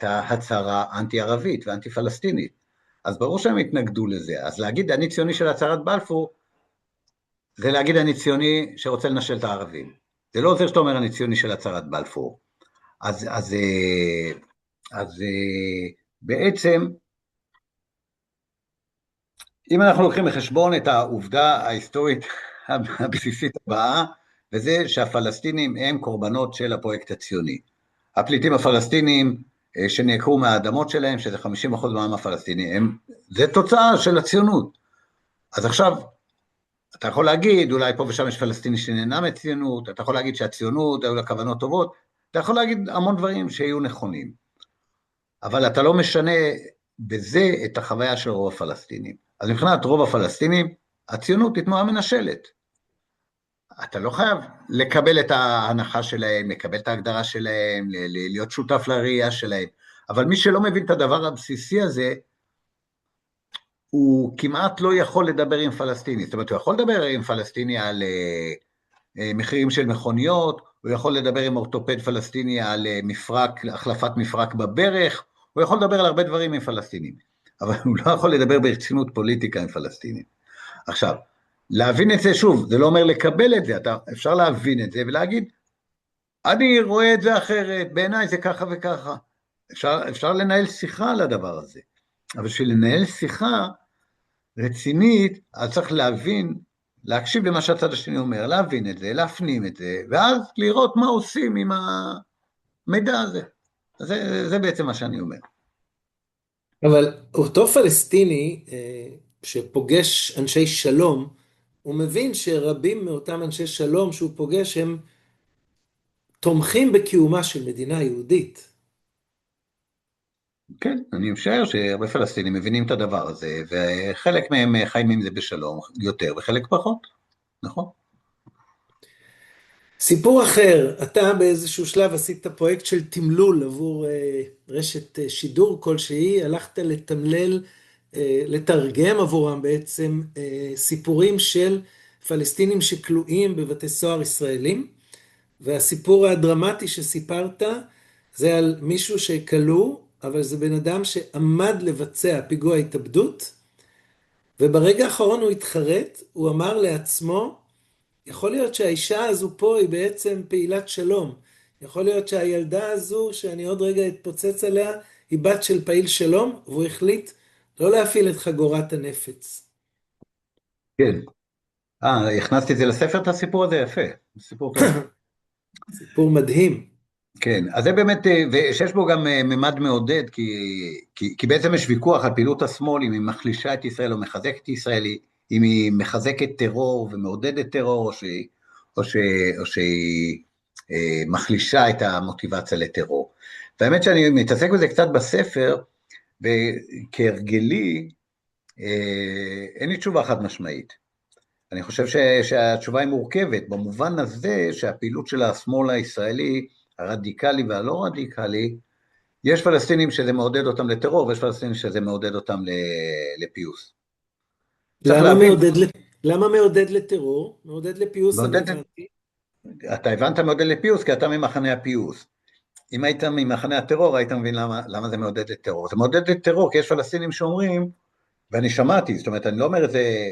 הצהרה אנטי-ערבית ואנטי פלסטינית, אז ברור שהם התנגדו לזה. אז להגיד אני ציוני של הצהרת בלפור, זה להגיד אני ציוני שרוצה לנשל את הערבים. זה לא עוזר שאתה אומר אני ציוני של הצהרת בלפור. אז בעצם, אם אנחנו לוקחים בחשבון את העובדה ההיסטורית הבסיסית הבאה, וזה שהפלסטינים הם קורבנות של הפרויקט הציוני. הפליטים הפלסטינים שנעקרו מהאדמות שלהם, שזה 50% מהעם הפלסטיני, זה תוצאה של הציונות. אז עכשיו, אתה יכול להגיד, אולי פה ושם יש פלסטיני שנהנה מציונות, אתה יכול להגיד שהציונות היו לה כוונות טובות, אתה יכול להגיד המון דברים שיהיו נכונים, אבל אתה לא משנה בזה את החוויה של רוב הפלסטינים. אז מבחינת רוב הפלסטינים, הציונות היא תנועה מנשלת. אתה לא חייב לקבל את ההנחה שלהם, לקבל את ההגדרה שלהם, להיות שותף לראייה שלהם, אבל מי שלא מבין את הדבר הבסיסי הזה, הוא כמעט לא יכול לדבר עם פלסטיני. זאת אומרת, הוא יכול לדבר עם פלסטיני על מחירים של מכוניות, הוא יכול לדבר עם אורתופד פלסטיני על החלפת מפרק בברך, הוא יכול לדבר על הרבה דברים עם פלסטינים, אבל הוא לא יכול לדבר ברצינות פוליטיקה עם פלסטינים. עכשיו, להבין את זה שוב, זה לא אומר לקבל את זה, אפשר להבין את זה ולהגיד, אני רואה את זה אחרת, בעיניי זה ככה וככה. אפשר לנהל שיחה על הדבר הזה, אבל שלנהל שיחה רצינית, אז צריך להבין, להקשיב למה שהצד השני אומר, להבין את זה, להפנים את זה, ואז לראות מה עושים עם המידע הזה. זה בעצם מה שאני אומר. אבל אותו פלסטיני שפוגש אנשי שלום, הוא מבין שרבים מאותם אנשי שלום שהוא פוגש הם תומכים בקיומה של מדינה יהודית. כן, אני משער שהרבה פלסטינים מבינים את הדבר הזה, וחלק מהם חיים עם זה בשלום יותר וחלק פחות, נכון? סיפור אחר, אתה באיזשהו שלב עשית פרויקט של תמלול עבור רשת שידור כלשהי, הלכת לתמלל, לתרגם עבורם בעצם סיפורים של פלסטינים שכלואים בבתי סוהר ישראלים, והסיפור הדרמטי שסיפרת זה על מישהו שכלוא, אבל זה בן אדם שעמד לבצע פיגוע התאבדות, וברגע האחרון הוא התחרט, הוא אמר לעצמו, יכול להיות שהאישה הזו פה היא בעצם פעילת שלום. יכול להיות שהילדה הזו, שאני עוד רגע אתפוצץ עליה, היא בת של פעיל שלום, והוא החליט לא להפעיל את חגורת הנפץ. כן. הכנסתי את זה לספר, את הסיפור הזה, יפה. סיפור טוב. סיפור מדהים. כן, אז זה באמת, ויש בו גם ממד מעודד, כי בעצם יש ויכוח על פעילות השמאל, אם היא מחלישה את ישראל או מחזקת את ישראל, אם היא מחזקת טרור ומעודדת טרור, או שהיא מחלישה את המוטיבציה לטרור. והאמת שאני מתעסק בזה קצת בספר, וכהרגלי, אין לי תשובה חד משמעית. אני חושב שהתשובה היא מורכבת, במובן הזה שהפעילות של השמאל הישראלי, הרדיקלי והלא רדיקלי, יש פלסטינים שזה מעודד אותם לטרור, ויש פלסטינים שזה מעודד אותם לפיוס. למה מעודד לטרור? מעודד לפיוס, אני הבנתי. אתה הבנת מעודד לפיוס, כי אתה ממחנה הפיוס. אם היית ממחנה הטרור, היית מבין למה זה מעודד לטרור. זה מעודד לטרור, כי יש פלסטינים שאומרים, ואני שמעתי, זאת אומרת, אני לא אומר את זה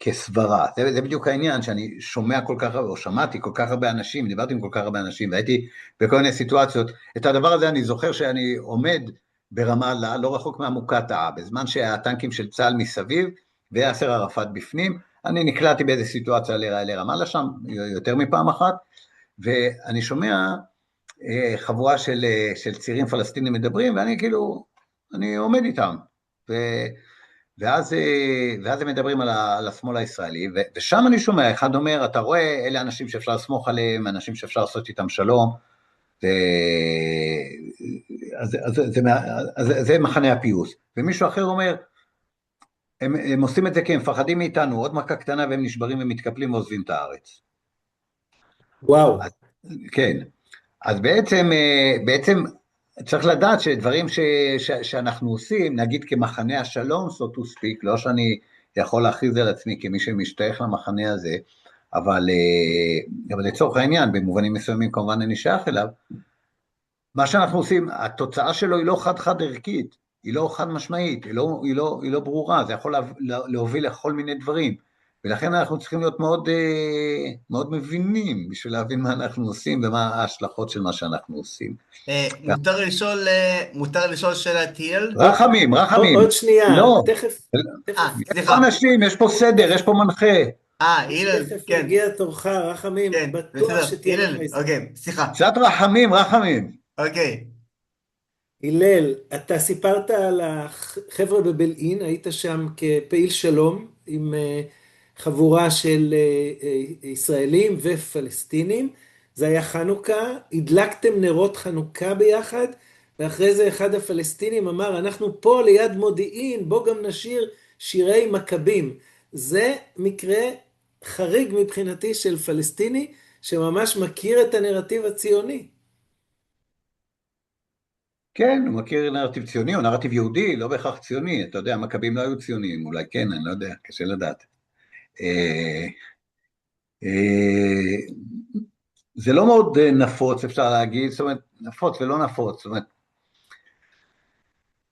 כסברה, זה בדיוק העניין, שאני שומע כל כך הרבה, או שמעתי כל כך הרבה אנשים, דיברתי עם כל כך הרבה אנשים, והייתי בכל מיני סיטואציות, את הדבר הזה אני זוכר שאני עומד ברמאללה, לא רחוק מהמוקטעה, בזמן שהטנקים של צה"ל מסביב, ויאסר ערפאת בפנים, אני נקלעתי באיזו סיטואציה לרמאללה שם, יותר מפעם אחת, ואני שומע חבורה של צעירים פלסטינים מדברים, ואני כאילו, אני עומד איתם, ואז הם מדברים על השמאל הישראלי, ושם אני שומע, אחד אומר, אתה רואה, אלה אנשים שאפשר לסמוך עליהם, אנשים שאפשר לעשות איתם שלום, זה מחנה הפיוס, ומישהו אחר אומר, הם עושים את זה כי הם מפחדים מאיתנו, עוד מכה קטנה והם נשברים ומתקפלים ועוזבים את הארץ. וואו. כן, אז בעצם צריך לדעת שדברים שאנחנו עושים, נגיד כמחנה השלום, so to speak, לא שאני יכול להכריז על עצמי כמי שמשתייך למחנה הזה, אבל לצורך העניין, במובנים מסוימים כמובן אני שייך אליו, מה שאנחנו עושים, התוצאה שלו היא לא חד ערכית, היא לא חד משמעית, היא לא ברורה, זה יכול להוביל לכל מיני דברים, ולכן אנחנו צריכים להיות מאוד, מאוד מבינים בשביל להבין מה אנחנו עושים ומה ההשלכות של מה שאנחנו עושים. מותר לשאול שאלה תיאל? רחמים. עוד שנייה, תכף. יש אנשים, יש פה סדר, יש פה מנחה. אילן, תכף כן. מגיע תורך, רחמים, בטוח שתהיה לך ישראל. אוקיי, סליחה. קצת רחמים. אוקיי. הלל, אתה סיפרת על החבר'ה בבלעין, היית שם כפעיל שלום עם חבורה של ישראלים ופלסטינים, זה היה חנוכה, הדלקתם נרות חנוכה ביחד, ואחרי זה אחד הפלסטינים אמר, אנחנו פה ליד מודיעין, בוא גם נשיר שירי מכבים. זה מקרה חריג מבחינתי של פלסטיני, שממש מכיר את הנרטיב הציוני. כן, הוא מכיר נרטיב ציוני, או נרטיב יהודי, לא בהכרח ציוני, אתה יודע, מכבים לא היו ציוניים, אולי כן, אני לא יודע, קשה לדעת. זה לא מאוד נפוץ, אפשר להגיד, זאת אומרת, נפוץ ולא נפוץ, זאת אומרת,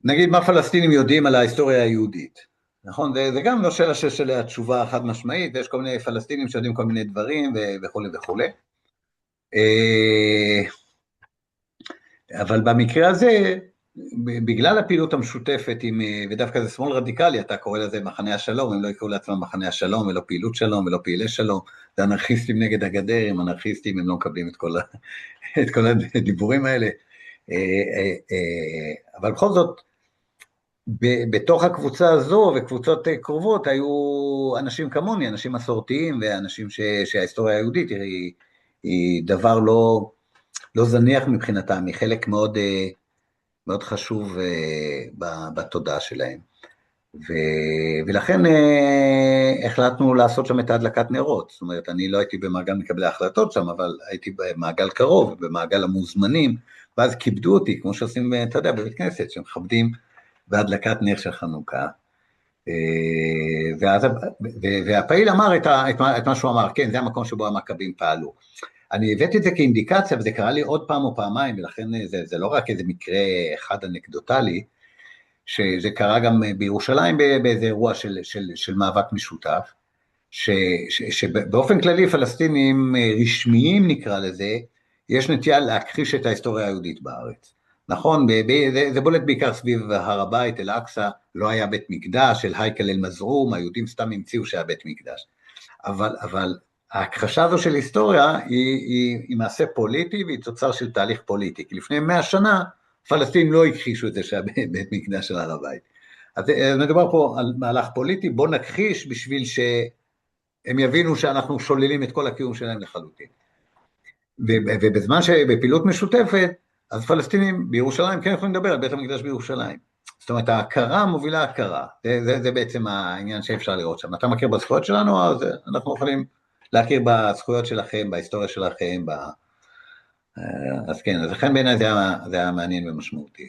נגיד מה פלסטינים יודעים על ההיסטוריה היהודית, נכון? זה גם לא שאלה שיש עליה תשובה חד משמעית, ויש כל מיני פלסטינים שיודעים כל מיני דברים וכו'. אבל במקרה הזה, בגלל הפעילות המשותפת, ודווקא זה שמאל רדיקלי, אתה קורא לזה מחנה השלום, הם לא יקראו לעצמם מחנה השלום, ולא פעילות שלום, ולא פעילי שלום, זה אנרכיסטים נגד הגדר, הם אנרכיסטים, הם לא מקבלים את כל הדיבורים האלה. אבל בכל זאת, בתוך הקבוצה הזו, וקבוצות קרובות, היו אנשים כמוני, אנשים מסורתיים, ואנשים שההיסטוריה היהודית היא דבר לא זניח מבחינתם, היא חלק מאוד, מאוד חשוב בתודעה שלהם. ולכן החלטנו לעשות שם את ההדלקת נרות, זאת אומרת, אני לא הייתי במעגל מקבלי ההחלטות שם, אבל הייתי במעגל קרוב, במעגל המוזמנים, ואז כיבדו אותי, כמו שעושים, אתה יודע, בבית כנסת, שמכבדים בהדלקת נר של חנוכה. והפעיל אמר את מה שהוא אמר, כן, זה המקום שבו המכבים פעלו. אני הבאתי את זה כאינדיקציה, וזה קרה לי עוד פעם או פעמיים, ולכן זה לא רק איזה מקרה אחד אנקדוטלי, שזה קרה גם בירושלים באיזה אירוע של מאבק משותף, שבאופן כללי פלסטינים רשמיים נקרא לזה, יש נטייה להכחיש את ההיסטוריה היהודית בארץ. נכון, זה בולט בעיקר סביב הר הבית, אל-אקצא, לא היה בית מקדש, של הייקל אל-מזרום, היהודים סתם המציאו שהיה בית מקדש. אבל ההכחשה הזו של היסטוריה היא מעשה פוליטי, והיא תוצר של תהליך פוליטי, כי לפני 100 שנה, פלסטינים לא הכחישו את זה שהיה בית מקדש של הר הבית. אז מדובר פה על מהלך פוליטי, בוא נכחיש בשביל שהם יבינו שאנחנו שוללים את כל הקיום שלהם לחלוטין. ובזמן שבפעילות משותפת, אז פלסטינים בירושלים כן יכולים לדבר על בית המקדש בירושלים. זאת אומרת, ההכרה מובילה הכרה, זה בעצם העניין שאפשר לראות שם. אתה מכיר בזכויות שלנו, אז אנחנו יכולים להכיר בזכויות שלכם, בהיסטוריה שלכם, אז כן, אז לכן בעיניי זה היה מעניין ומשמעותי.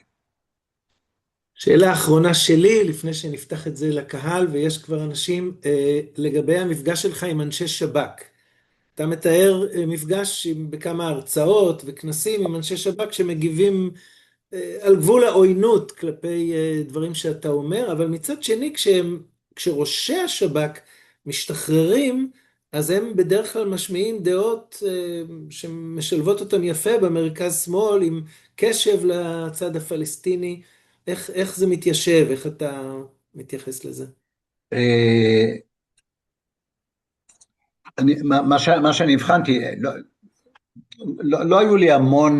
שאלה אחרונה שלי, לפני שנפתח את זה לקהל, ויש כבר אנשים, לגבי המפגש שלך עם אנשי שב"כ. אתה מתאר מפגש בכמה הרצאות וכנסים עם אנשי שב"כ שמגיבים על גבול העוינות כלפי דברים שאתה אומר, אבל מצד שני, כשראשי השב"כ משתחררים, אז הם בדרך כלל משמיעים דעות שמשלבות אותם יפה במרכז שמאל, עם קשב לצד הפלסטיני. איך זה מתיישב? איך אתה מתייחס לזה? מה שאני הבחנתי, לא היו לי המון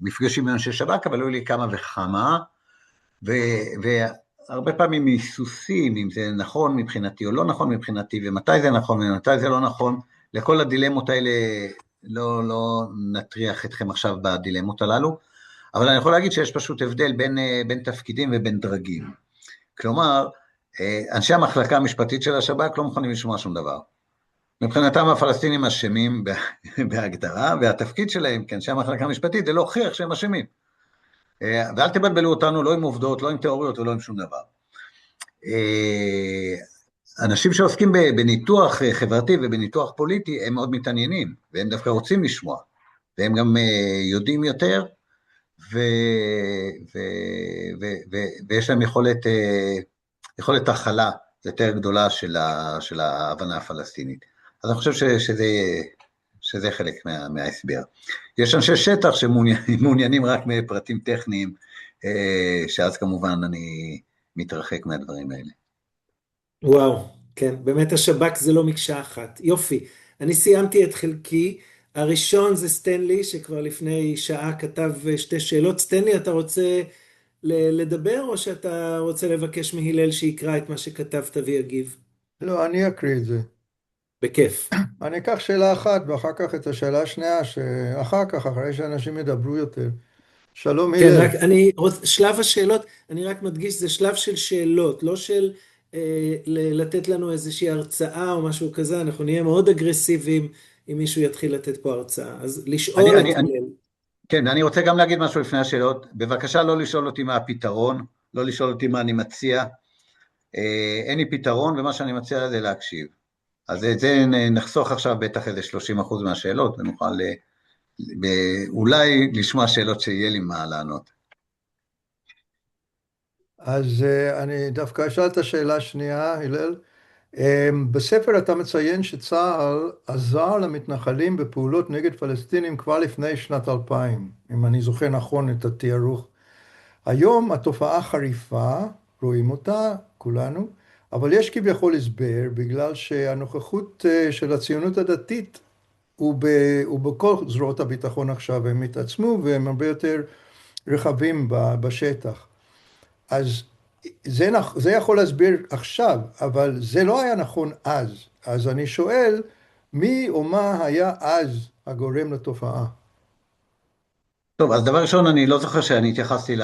מפגשים עם אנשי שב"כ, אבל היו לי כמה וכמה, והרבה פעמים היסוסים, אם זה נכון מבחינתי או לא נכון מבחינתי, ומתי זה נכון ומתי זה לא נכון, לכל הדילמות האלה לא נטריח אתכם עכשיו בדילמות הללו, אבל אני יכול להגיד שיש פשוט הבדל בין תפקידים ובין דרגים. כלומר, אנשי המחלקה המשפטית של השב"כ לא מוכנים לשמוע שום דבר. מבחינתם הפלסטינים אשמים בהגדרה, והתפקיד שלהם, כאנשי המחלקה המשפטית, זה להוכיח שהם אשמים. ואל תבלבלו אותנו לא עם עובדות, לא עם תיאוריות ולא עם שום דבר. אנשים שעוסקים בניתוח חברתי ובניתוח פוליטי, הם מאוד מתעניינים, והם דווקא רוצים לשמוע, והם גם יודעים יותר, ויש להם יכולת הכלה יותר גדולה של ההבנה הפלסטינית. אז אני חושב שזה חלק מההסבר. יש אנשי שטח שמעוניינים רק מפרטים טכניים, שאז כמובן אני מתרחק מהדברים האלה. וואו, כן, באמת השב"כ זה לא מקשה אחת. יופי, אני סיימתי את חלקי. הראשון זה סטנלי, שכבר לפני שעה כתב 2 שאלות. סטנלי, אתה רוצה לדבר, או שאתה רוצה לבקש מהלל שיקרא את מה שכתבת ויגיב? לא, אני אקריא את זה. בכיף. אני אקח שאלה אחת, ואחר כך את השאלה השנייה, שאחר כך, אחרי שאנשים ידברו יותר. שלום כן, הלל. רק שלב השאלות, אני רק מדגיש, זה שלב של שאלות, לא של לתת לנו איזושהי הרצאה או משהו כזה, אנחנו נהיה מאוד אגרסיביים אם מישהו יתחיל לתת פה הרצאה, אז לשאול את הלל. כן, אני רוצה גם להגיד משהו לפני השאלות, בבקשה לא לשאול אותי מה הפתרון, לא לשאול אותי מה אני מציע, אין לי פתרון, ומה שאני מציע זה להקשיב. אז את זה נחסוך עכשיו בטח איזה 30% מהשאלות, ונוכל אולי לשמוע שאלות שיהיה לי מה לענות. אז אני דווקא אשאל את השאלה השנייה, הלל. בספר אתה מציין שצה"ל עזר למתנחלים בפעולות נגד פלסטינים כבר לפני שנת 2000, אם אני זוכר נכון את התיארוך. היום התופעה חריפה, רואים אותה כולנו, אבל יש כביכול הסבר, בגלל שהנוכחות של הציונות הדתית ובכל זרועות הביטחון עכשיו הם התעצמו והם הרבה יותר רחבים בשטח. אז זה יכול להסביר עכשיו, אבל זה לא היה נכון אז. אז אני שואל, מי או מה היה אז הגורם לתופעה? טוב, אז דבר ראשון, אני לא זוכר שאני התייחסתי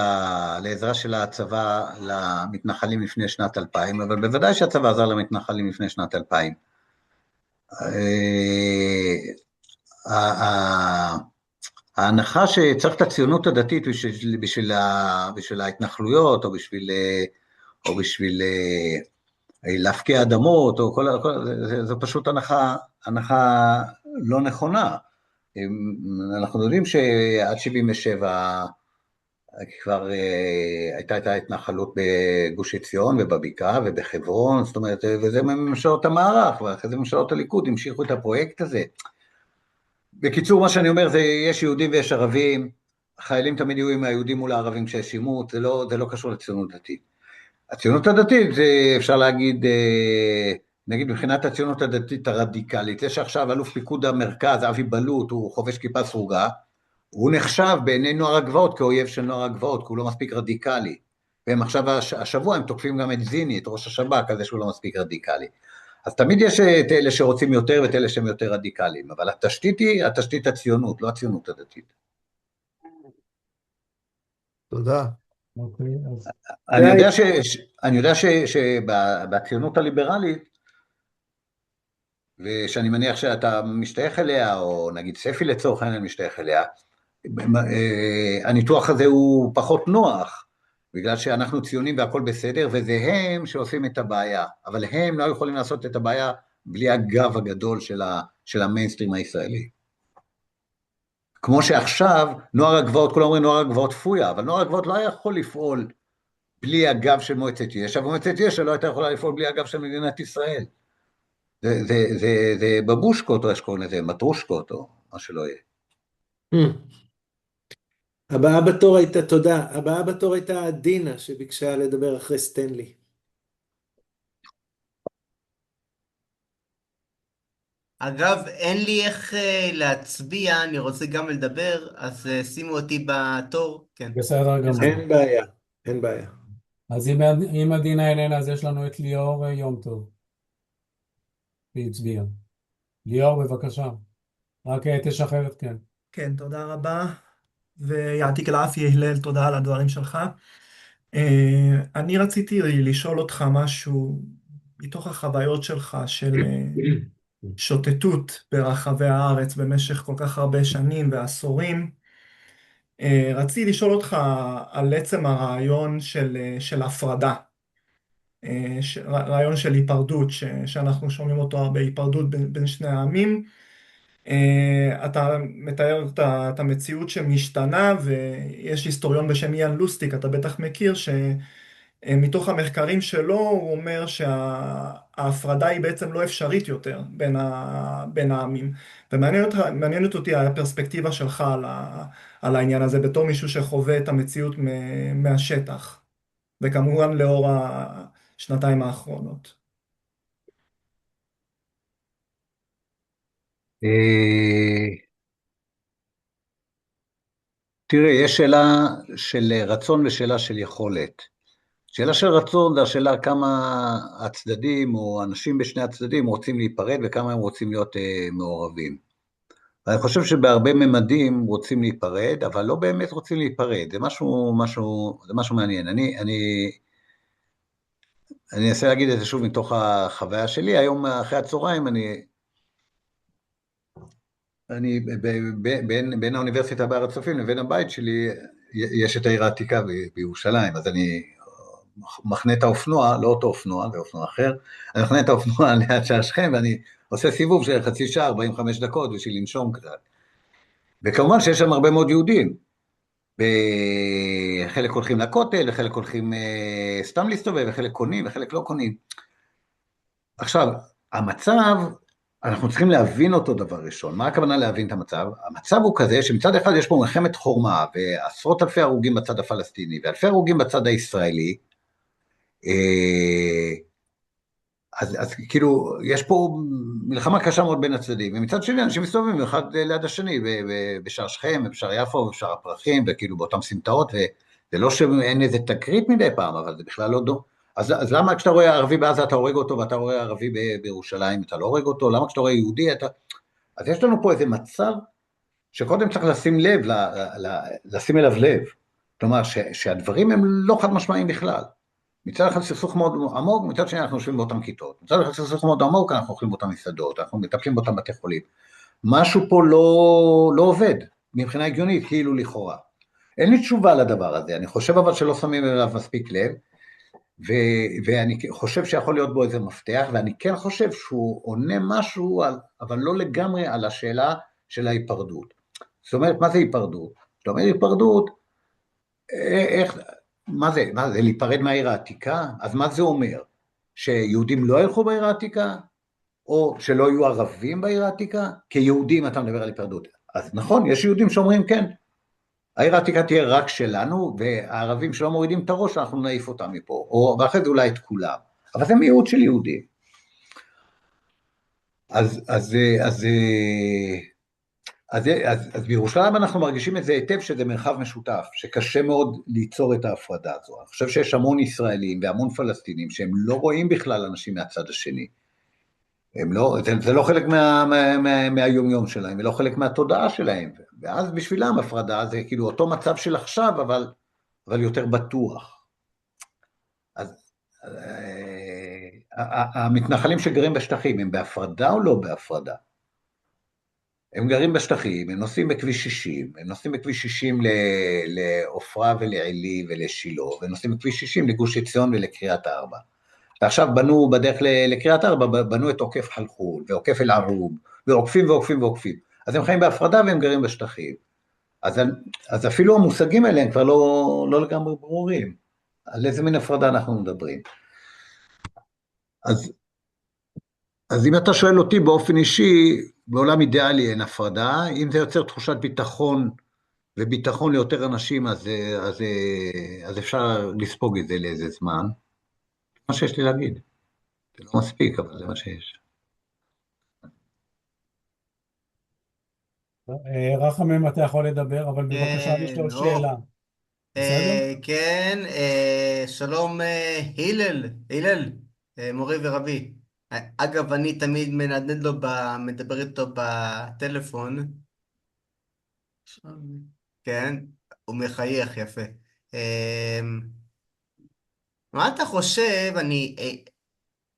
לעזרה של הצבא למתנחלים לפני שנת 2000, אבל בוודאי שהצבא עזר למתנחלים לפני שנת 2000. ההנחה שצריך את הציונות הדתית בשביל ההתנחלויות, או בשביל להפקיע אדמות, זו פשוט הנחה לא נכונה. אנחנו יודעים שעד 77 כבר הייתה את ההתנחלות בגוש עציון ובבקעה ובחברון, זאת אומרת, וזה ממשלות המערך, ואחרי זה ממשלות הליכוד המשיכו את הפרויקט הזה. בקיצור, מה שאני אומר זה, יש יהודים ויש ערבים, החיילים תמיד יהיו עם היהודים מול הערבים כשיש עימות, זה לא קשור לציונות דתית. הציונות הדתית, זה אפשר להגיד, נגיד מבחינת הציונות הדתית הרדיקלית, זה שעכשיו אלוף פיקוד המרכז, אבי בלוט, הוא חובש כיפה סרוגה, הוא נחשב בעיני נוער הגבעות כאויב של נוער הגבעות, כי הוא לא מספיק רדיקלי, והם עכשיו, השבוע הם תוקפים גם את זיני, את ראש השב"כ, על זה שהוא לא מספיק רדיקלי. אז תמיד יש את אלה שרוצים יותר ואת אלה שהם יותר רדיקליים, אבל התשתית היא התשתית הציונות, לא הציונות הדתית. תודה. אוקיי, אז אני יודע שבציונות הליברלית, ושאני מניח שאתה משתייך אליה, או נגיד ספי לצורך העניין משתייך אליה, הניתוח הזה הוא פחות נוח, בגלל שאנחנו ציונים והכל בסדר, וזה הם שעושים את הבעיה, אבל הם לא יכולים לעשות את הבעיה בלי הגב הגדול של המיינסטרים הישראלי. כמו שעכשיו, נוער הגבעות, כולם אומרים נוער הגבעות פויה, אבל נוער הגבעות לא יכול לפעול בלי הגב של מועצת יש"ע, ומועצת יש"ע לא הייתה יכולה לפעול בלי הגב של מדינת ישראל. זה בבושקות, או שקוראים לזה, מטרושקות, או מה שלא יהיה. הבאה בתור הייתה, תודה, הבאה בתור הייתה דינה, שביקשה לדבר אחרי סטנלי. אגב, אין לי איך להצביע, אני רוצה גם לדבר, אז שימו אותי בתור, כן. בסדר גמור. אין בעיה, אין בעיה. אז אם עדינה איננה, אז יש לנו את ליאור יום טוב. והצביע. ליאור, בבקשה. רק תשחרר את כן. כן, תודה רבה, ויעתיק אל-עפיה הלל, תודה על הדברים שלך. אני רציתי לשאול אותך משהו מתוך החוויות שלך של שוטטות ברחבי הארץ במשך כל כך הרבה שנים ועשורים. רציתי לשאול אותך על עצם הרעיון של הפרדה, רעיון של היפרדות, שאנחנו שומעים אותו הרבה, היפרדות בין שני העמים. אתה מתאר את המציאות שמשתנה, ויש היסטוריון בשם איאן לוסטיק, אתה בטח מכיר, שמתוך המחקרים שלו הוא אומר שההפרדה היא בעצם לא אפשרית יותר בין העמים. ומעניינת אותי הפרספקטיבה שלך על העניין הזה, בתור מישהו שחווה את המציאות מהשטח, וכמובן לאור השנתיים האחרונות. תראה, יש שאלה של רצון ושאלה של יכולת. שאלה של רצון זה השאלה כמה הצדדים או אנשים בשני הצדדים רוצים להיפרד וכמה הם רוצים להיות מעורבים. אני חושב שבהרבה ממדים רוצים להיפרד, אבל לא באמת רוצים להיפרד. זה משהו מעניין. אני אנסה להגיד את זה שוב מתוך החוויה שלי. היום אחרי הצהריים אני בין האוניברסיטה בהר הצופים לבין הבית שלי, יש את העיר העתיקה בירושלים, אז אני מחנה את האופנוע, לא אותו אופנוע, זה אופנוע אחר, אני מחנה את האופנוע ליד שער שכם, ואני עושה סיבוב של חצי שעה, 45 דקות, בשביל לנשום קצת. וכמובן שיש שם הרבה מאוד יהודים, חלק הולכים לכותל, וחלק הולכים סתם להסתובב, וחלק קונים, וחלק לא קונים. עכשיו, המצב, אנחנו צריכים להבין אותו דבר ראשון. מה הכוונה להבין את המצב? המצב הוא כזה שמצד אחד יש פה מלחמת חורמה, ועשרות אלפי הרוגים בצד הפלסטיני, ואלפי הרוגים בצד הישראלי, אז כאילו, יש פה מלחמה קשה מאוד בין הצדדים, ומצד שני אנשים מסתובבים אחד ליד השני, בשער שכם, בשער יפו, בשער הפרחים, וכאילו באותם סמטאות, וזה לא שאין איזה תקרית מדי פעם, אבל זה בכלל לא דו. אז למה כשאתה רואה ערבי בעזה אתה הורג אותו, ואתה רואה ערבי בירושלים אתה לא הורג אותו? למה כשאתה רואה יהודי אתה... אז יש לנו פה איזה מצב שקודם צריך לשים אליו לב. כלומר, שהדברים הם לא חד משמעיים בכלל. מצד אחד סכסוך מאוד עמוק, מצד שני אנחנו יושבים באותם כיתות. מצד אחד סכסוך מאוד עמוק, אנחנו אוכלים באותם מסעדות, אנחנו מטפלים באותם בתי חולים. משהו פה לא עובד, מבחינה הגיונית, כאילו לכאורה. אין לי תשובה לדבר הזה, אני חושב אבל שלא שמים אליו מספיק לב, ואני חושב שיכול להיות בו איזה מפתח, ואני כן חושב שהוא עונה משהו, אבל לא לגמרי על השאלה של ההיפרדות. זאת אומרת, מה זה היפרדות? זאת אומרת, היפרדות, מה זה להיפרד מהעיר העתיקה? אז מה זה אומר? שיהודים לא ילכו בעיר העתיקה? או שלא יהיו ערבים בעיר העתיקה? כיהודים אתה מדבר על היפרדות. אז נכון, יש יהודים שאומרים כן, העיר העתיקה תהיה רק שלנו, והערבים שלא מורידים את הראש, אנחנו נעיף אותם מפה, ואחרי זה אולי את כולם. אבל זה מיעוט של יהודים. אז בירושלים אנחנו מרגישים את זה היטב, שזה מרחב משותף, שקשה מאוד ליצור את ההפרדה הזו. אני חושב שיש המון ישראלים והמון פלסטינים, שהם לא רואים בכלל אנשים מהצד השני. זה לא חלק מהיום-יום שלהם, ולא חלק מהתודעה שלהם, ואז בשבילם הפרדה זה כאילו אותו מצב של עכשיו, אבל יותר בטוח. אז המתנחלים שגרים בשטחים, הם בהפרדה או לא בהפרדה? הם גרים בשטחים, הם נוסעים בכביש 60, הם נוסעים בכביש 60 לעופרה ולעלי ולשילה, והם נוסעים בכביש 60 לגוש עציון ולקריית ארבע. ועכשיו בנו בדרך לקריית ארבע, בנו את עוקף חלחול ועוקף אל ערוב, ועוקפים ועוקפים ועוקפים. אז הם חיים בהפרדה והם גרים בשטחים. אז אפילו המושגים האלה הם כבר לא לגמרי ברורים. על איזה מין הפרדה אנחנו מדברים. אז אם אתה שואל אותי באופן אישי, בעולם אידיאלי אין הפרדה, אם זה יוצר תחושת ביטחון, וביטחון ליותר אנשים, אז אפשר לספוג את זה לאיזה זמן. זה מה שיש לי להגיד. זה לא מספיק, אבל זה מה שיש. רחמים, אתה יכול לדבר, אבל בבקשה לשאול שאלה. בסדר? כן, שלום הלל, מורי ורבי. אגב, אני תמיד מנדנד לו, מדבר איתו בטלפון. כן, הוא מחייך יפה. מה אתה חושב, אני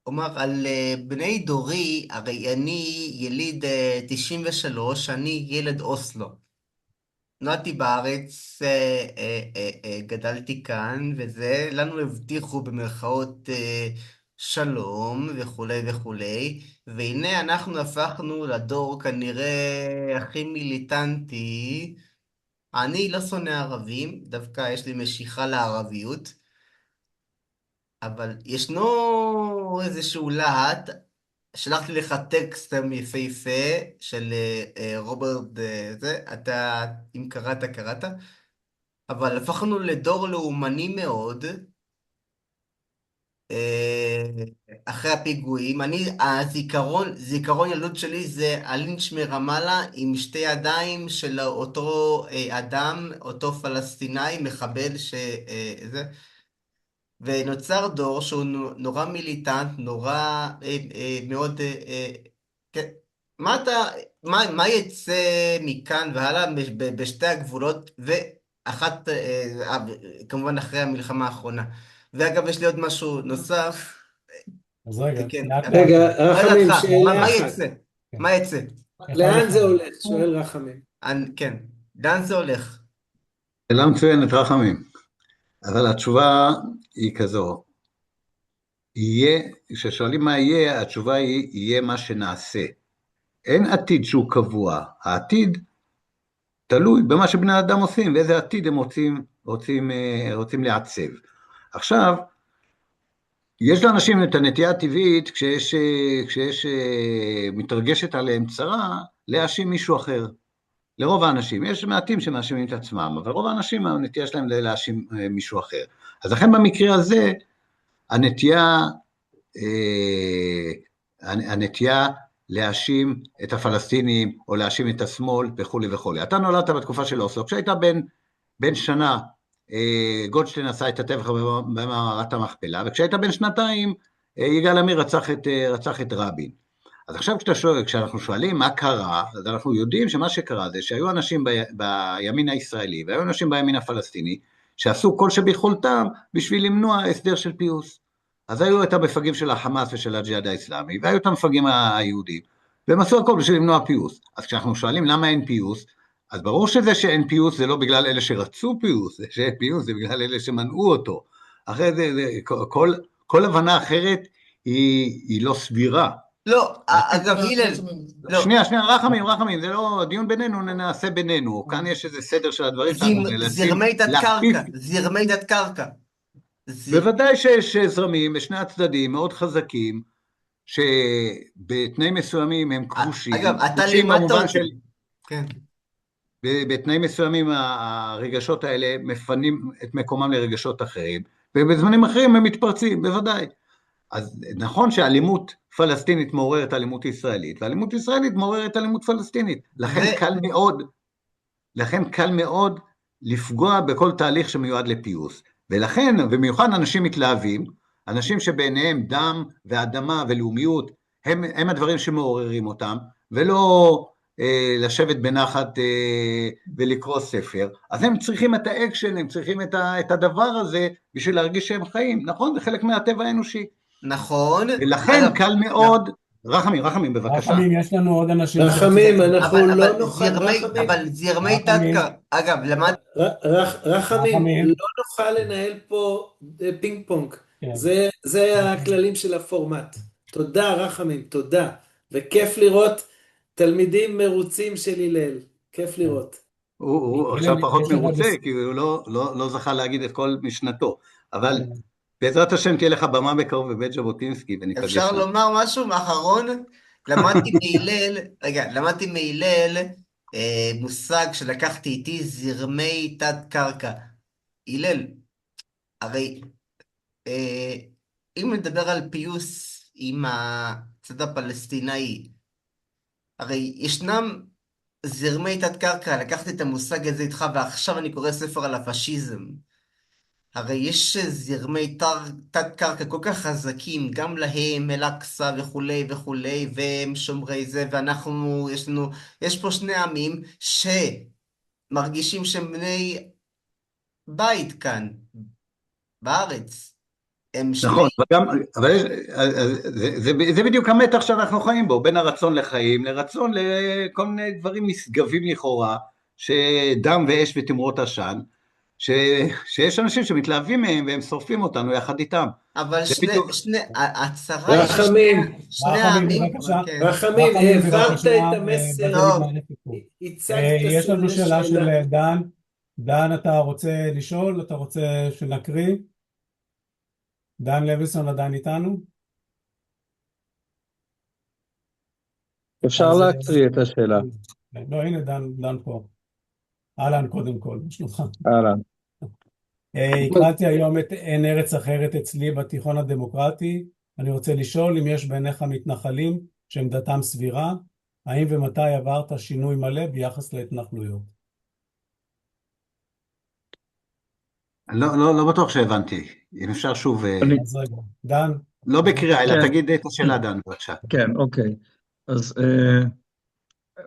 אומר, על בני דורי, הרי אני יליד 93, אני ילד אוסלו. נולדתי בארץ, גדלתי כאן, וזה, לנו הבטיחו במרכאות שלום וכולי וכולי, והנה אנחנו הפכנו לדור כנראה הכי מיליטנטי. אני לא שונא ערבים, דווקא יש לי משיכה לערביות, אבל ישנו איזשהו להט, שלחתי לך טקסט יפהפה של רוברט, אתה, אם קראת, אבל הפכנו לדור לאומני מאוד, אחרי הפיגועים. זיכרון ילדות שלי זה הלינץ' מרמאללה עם שתי ידיים של אותו אדם, אותו פלסטיני, מחבל שזה, ונוצר דור שהוא נורא מיליטנט, נורא מאוד, כן. מה יצא מכאן והלאה בשתי הגבולות, ואחת, כמובן אחרי המלחמה האחרונה. ואגב, יש לי עוד משהו נוסף. אז רגע, רגע, רחמים, שאלה מה אחת. יצא? מה יצא? לאן זה הולך? שואל רחמים. כן, לאן זה הולך? שאלה מצוינת, רחמים. אבל התשובה היא כזו, כששואלים מה יהיה, התשובה היא, יהיה מה שנעשה. אין עתיד שהוא קבוע, העתיד תלוי במה שבני האדם עושים, ואיזה עתיד הם רוצים לעצב. עכשיו, יש לאנשים את הנטייה הטבעית, כשיש מתרגשת עליהם צרה, להאשים מישהו אחר. לרוב האנשים, יש מעטים שמאשימים את עצמם, אבל רוב האנשים, הנטייה שלהם להאשים מישהו אחר. אז לכן במקרה הזה, הנטייה להאשים את הפלסטינים, או להאשים את השמאל, וכו' וכו'. אתה נולדת בתקופה של אוסלו, כשהיית בן שנה, גולדשטיין עשה את הטבח במערת המכפלה, וכשהיית בן שנתיים, יגאל עמיר רצח את רבין. אז עכשיו כשאנחנו שואלים מה קרה, אז אנחנו יודעים שמה שקרה זה שהיו אנשים בימין הישראלי, והיו אנשים בימין הפלסטיני, שעשו כל שביכולתם בשביל למנוע הסדר של פיוס. אז היו את המפגעים של החמאס ושל הג'יהאד האסלאמי, והיו את המפגעים היהודים, והם עשו הכל בשביל למנוע פיוס. אז כשאנחנו שואלים למה אין פיוס, אז ברור שזה שאין פיוס זה לא בגלל אלה שרצו פיוס, זה שאין פיוס זה בגלל אלה שמנעו אותו. אחרי זה, כל הבנה אחרת היא לא סבירה. לא, אגב, הלל, לא. שנייה, רחמים, זה לא דיון בינינו, נעשה בינינו, כאן יש איזה סדר של הדברים. זרמי דת קרקע. בוודאי שיש זרמים בשני הצדדים מאוד חזקים, שבתנאים מסוימים הם כבושים. אגב, אתה לימדת אותי. כן. בתנאים מסוימים הרגשות האלה מפנים את מקומם לרגשות אחרים, ובזמנים אחרים הם מתפרצים, בוודאי. אז נכון שאלימות פלסטינית מעוררת אלימות ישראלית, ואלימות ישראלית מעוררת אלימות פלסטינית. לכן קל מאוד לפגוע בכל תהליך שמיועד לפיוס. ולכן, במיוחד אנשים מתלהבים, אנשים שבעיניהם דם ואדמה ולאומיות, הם הדברים שמעוררים אותם, ולא לשבת בנחת ולקרוא ספר, אז הם צריכים את האקשן, הם צריכים את הדבר הזה בשביל להרגיש שהם חיים, נכון? זה חלק מהטבע האנושי. נכון. ולכן קל מאוד, רחמים בבקשה. רחמים, יש לנו עוד אנשים. רחמים, אנחנו לא נוכל, אבל זרמי תת-קרקע, אגב, רחמים, לא נוכל לנהל פה פינג פונג, זה הכללים של הפורמט. תודה רחמים, תודה, וכיף לראות תלמידים מרוצים של הלל, כיף לראות. הוא עכשיו פחות מרוצה, כי הוא לא זכה להגיד את כל משנתו, אבל בעזרת השם תהיה לך במה בקרוב בבית ז'בוטינסקי, אפשר לומר משהו מאחרון? למדתי מהלל מושג שלקחתי איתי, זרמי תת קרקע. הלל, הרי אם נדבר על פיוס עם הצד הפלסטיני, הרי ישנם זרמי תת קרקע, לקחתי את המושג הזה איתך, ועכשיו אני קורא ספר על הפשיזם. הרי יש זרמי תת קרקע כל כך חזקים, גם להם, אל-אקצא וכולי וכולי, והם שומרי זה, ואנחנו, יש פה שני עמים שמרגישים שהם בני בית כאן, בארץ. נכון, אבל זה בדיוק המתח שאנחנו חיים בו, בין הרצון לחיים לרצון לכל מיני דברים נשגבים לכאורה, שדם ואש ותמרות עשן, שיש אנשים שמתלהבים מהם והם שורפים אותנו יחד איתם. אבל הצרה רחמים, שני העמים. רחמים, העברת את המסר, יש לנו שאלה של דן. דן, אתה רוצה לשאול? אתה רוצה שנקריא? דן לויסון עדיין איתנו? אפשר להקריא את השאלה. לא, הנה דן פה. אהלן קודם כל, שלומך. אהלן. הקראתי היום את אין ארץ אחרת אצלי בתיכון הדמוקרטי. אני רוצה לשאול אם יש בעיניך מתנחלים שעמדתם סבירה, האם ומתי עברת שינוי מלא ביחס להתנחלויות? לא בטוח שהבנתי, אם אפשר שוב... אז רגע, דן. לא בקריאה, אלא תגיד את השאלה, דן, בבקשה. כן, אוקיי. אז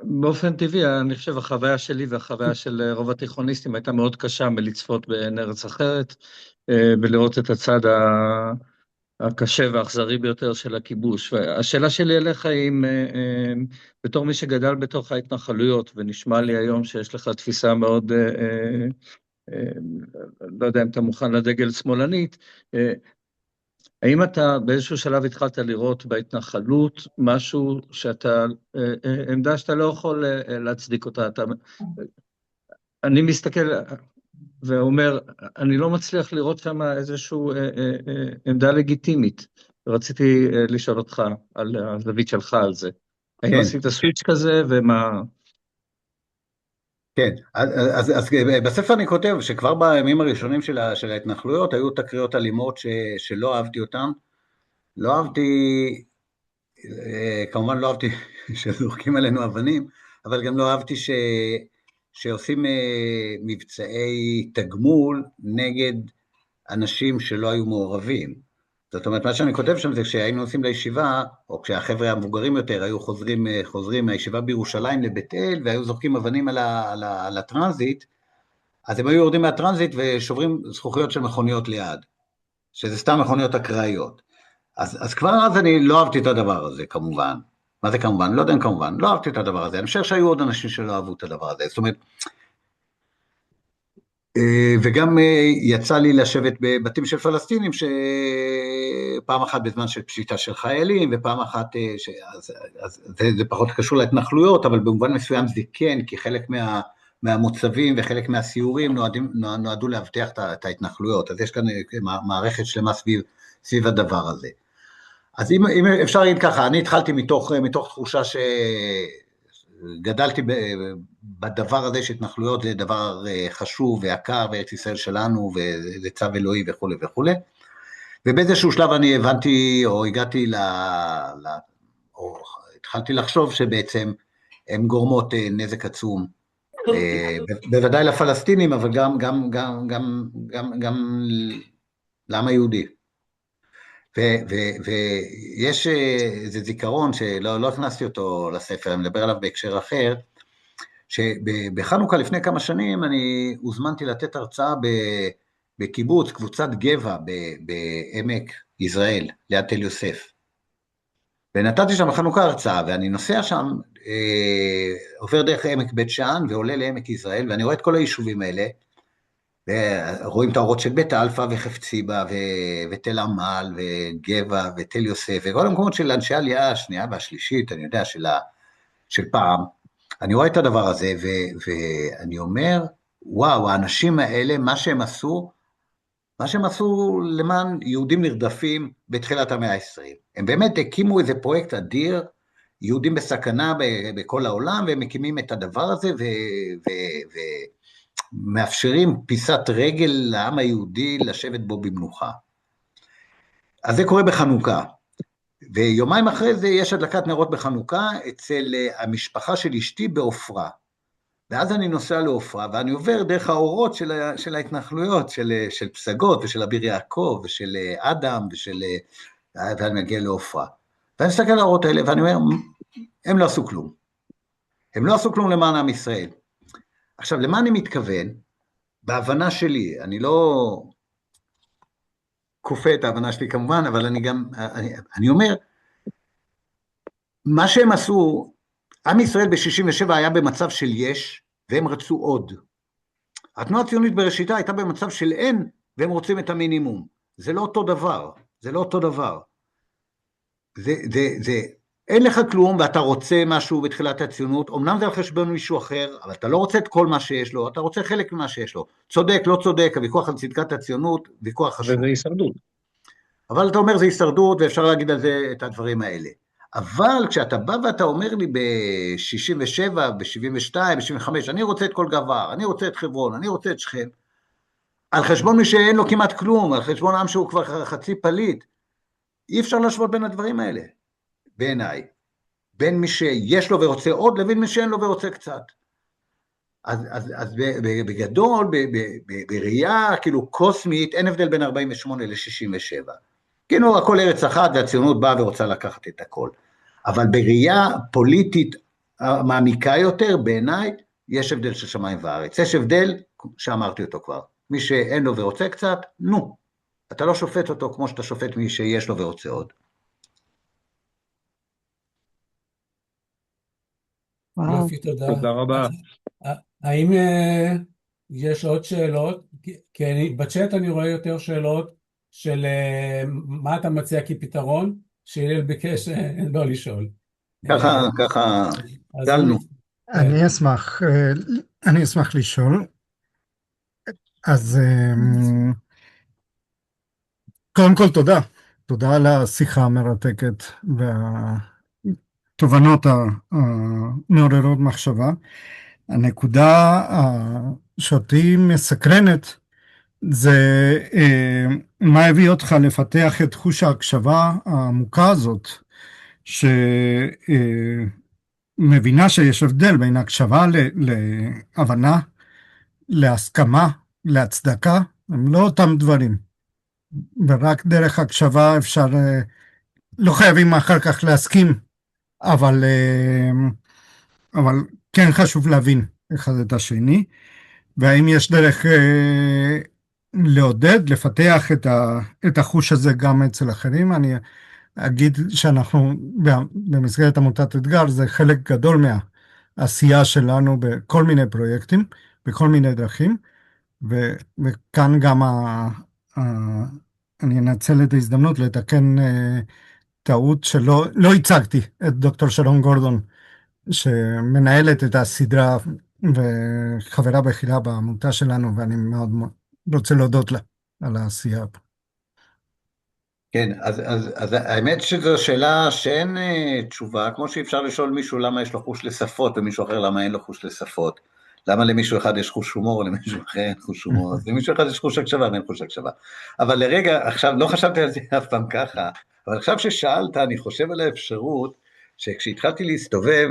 באופן טבעי, אני חושב, החוויה שלי והחוויה של רוב התיכוניסטים הייתה מאוד קשה מלצפות בעין ארץ אחרת, ולראות את הצד הקשה והאכזרי ביותר של הכיבוש. והשאלה שלי אליך היא, בתור מי שגדל בתוך ההתנחלויות, ונשמע לי היום שיש לך תפיסה מאוד... לא יודע אם אתה מוכן לדגל שמאלנית, האם אתה באיזשהו שלב התחלת לראות בהתנחלות משהו שאתה, עמדה שאתה לא יכול להצדיק אותה, אני מסתכל ואומר, אני לא מצליח לראות שם איזושהי עמדה לגיטימית, רציתי לשאול אותך על הזווית שלך על זה, האם עשית סוויץ' כזה ומה... כן, אז בספר אני כותב שכבר בימים הראשונים של ההתנחלויות היו תקריות אלימות שלא אהבתי אותן, לא אהבתי, כמובן לא אהבתי שזורקים עלינו אבנים, אבל גם לא אהבתי שעושים מבצעי תגמול נגד אנשים שלא היו מעורבים. זאת אומרת, מה שאני כותב שם זה כשהיינו עושים לישיבה, או כשהחבר'ה המבוגרים יותר היו חוזרים מהישיבה בירושלים לבית אל, והיו זורקים אבנים על הטרנזיט, אז הם היו יורדים מהטרנזיט ושוברים זכוכיות של מכוניות ליד, שזה סתם מכוניות אקראיות. אז כבר אז אני לא אהבתי את הדבר הזה, כמובן. מה זה כמובן? לא יודע אם כמובן, לא אהבתי את הדבר הזה. אני חושב שהיו עוד אנשים שלא אהבו את הדבר הזה. זאת אומרת, וגם יצא לי לשבת בבתים של פלסטינים, שפעם אחת בזמן של פשיטה של חיילים, ופעם אחת, אז זה פחות קשור להתנחלויות, אבל במובן מסוים זה כן, כי חלק מהמוצבים וחלק מהסיורים נועדו להבטיח את ההתנחלויות, אז יש כאן מערכת שלמה סביב הדבר הזה. אז אם אפשר להגיד ככה, אני התחלתי מתוך תחושה גדלתי בדבר הזה שהתנחלויות זה דבר חשוב ויקר, וארץ ישראל שלנו, וזה צו אלוהי וכו' וכו'. ובאיזשהו שלב אני הבנתי, או הגעתי או התחלתי לחשוב שבעצם הן גורמות נזק עצום, בוודאי לפלסטינים, אבל גם לעם היהודי. ויש איזה זיכרון שלא הכנסתי אותו לספר, אני מדבר עליו בהקשר אחר, שבחנוכה לפני כמה שנים אני הוזמנתי לתת הרצאה בקיבוץ, קבוצת גבע בעמק יזרעאל, ליד תל יוסף. ונתתי שם בחנוכה הרצאה, ואני נוסע שם, עובר דרך עמק בית שאן, ועולה לעמק יזרעאל, ואני רואה את כל היישובים האלה, ורואים את האורות של בית אלפא וחפציבה, ותל עמל, וגבע, ותל יוסף, וכל המקומות של אנשי העלייה השנייה והשלישית, אני יודע, של פעם, אני רואה את הדבר הזה, ואני אומר, וואו, האנשים האלה, מה שהם עשו למען יהודים נרדפים בתחילת המאה ה-20. הם באמת הקימו איזה פרויקט אדיר, יהודים בסכנה בכל העולם, והם מקימים את הדבר הזה, ומאפשרים פיסת רגל לעם היהודי לשבת בו במנוחה. אז זה קורה בחנוכה. ויומיים אחרי זה יש הדלקת נרות בחנוכה אצל המשפחה של אשתי בעופרה. ואז אני נוסע לעופרה, ואני עובר דרך האורות של ההתנחלויות, של פסגות, ושל אביר יעקב, ושל אדם, ואני מגיע לעופרה. ואני מסתכל על האורות האלה, ואני אומר, הם לא עשו כלום. הם לא עשו כלום למען עם ישראל. עכשיו, למה אני מתכוון? בהבנה שלי, אני לא כופה את ההבנה שלי כמובן, אבל אני אומר, מה שהם עשו, עם ישראל ב-67 היה במצב של יש, והם רצו עוד. התנועה הציונית בראשיתה הייתה במצב של אין, והם רוצים את המינימום. זה לא אותו דבר, זה לא אותו דבר. אין לך כלום, ואתה רוצה משהו בתחילת הציונות, אמנם זה על חשבון מישהו אחר, אבל אתה לא רוצה את כל מה שיש לו, אתה רוצה חלק ממה שיש לו. צודק, לא צודק, הוויכוח על צדקת הציונות, ויכוח חשוב. וזה הישרדות. אבל אתה אומר זה הישרדות, ואפשר להגיד על זה את הדברים האלה. אבל כשאתה בא ואתה אומר לי ב-67, ב-72, ב-75, אני רוצה את כל גבר, אני רוצה את חברון, אני רוצה את שכם, על חשבון מי שאין לו כמעט כלום, על חשבון עם שהוא כבר חצי פליט, אי אפשר להשוות בין הדברים האלה, בעיניי, בין מי שיש לו ורוצה עוד, לבין מי שאין לו ורוצה קצת. אז בגדול, בראייה כאילו קוסמית, אין הבדל בין 48 ל-67. כאילו הכל ארץ אחת, והציונות באה ורוצה לקחת את הכל. אבל בראייה פוליטית מעמיקה יותר, בעיניי, יש הבדל של שמיים וארץ. יש הבדל שאמרתי אותו כבר. מי שאין לו ורוצה קצת, נו. אתה לא שופט אותו כמו שאתה שופט מי שיש לו ורוצה עוד. יופי, תודה. תודה רבה. האם יש עוד שאלות? כי בצ'אט אני רואה יותר שאלות של מה אתה מציע כפתרון, שהלל ביקש לא לשאול. ככה, גלנו. אני אשמח לשאול. אז קודם כל תודה על השיחה המרתקת והתובנות המעוררות מחשבה. הנקודה שאותי מסקרנת זה מה הביא אותך לפתח את חוש ההקשבה העמוקה הזאת, שמבינה שיש הבדל בין הקשבה להבנה, להסכמה, להצדקה, הם לא אותם דברים. ורק דרך הקשבה אפשר, לא חייבים אחר כך להסכים, אבל כן חשוב להבין אחד את השני, והאם יש דרך לעודד, לפתח את החוש הזה גם אצל אחרים. אני אגיד שאנחנו במסגרת עמותת אתגר, זה חלק גדול מהעשייה שלנו בכל מיני פרויקטים, בכל מיני דרכים, וכאן גם אני אנצל את ההזדמנות לתקן טעות שלא הצגתי את דוקטור שרון גורדון, שמנהלת את הסדרה וחברה בכירה בעמותה שלנו, ואני מאוד רוצה להודות לה על העשייה. כן, אז האמת שזו שאלה שאין תשובה, כמו שאי אפשר לשאול מישהו למה יש לו חוש לשפות, ומישהו אחר למה אין לו חוש לשפות. למה למישהו אחד יש חוש הומור, למישהו אחר אין חוש הומור, אז למישהו אחד יש חוש הקשבה, ואין חוש הקשבה. אבל לרגע, עכשיו, לא חשבתי על זה אף פעם ככה, אבל עכשיו ששאלת, אני חושב על האפשרות, שכשהתחלתי להסתובב,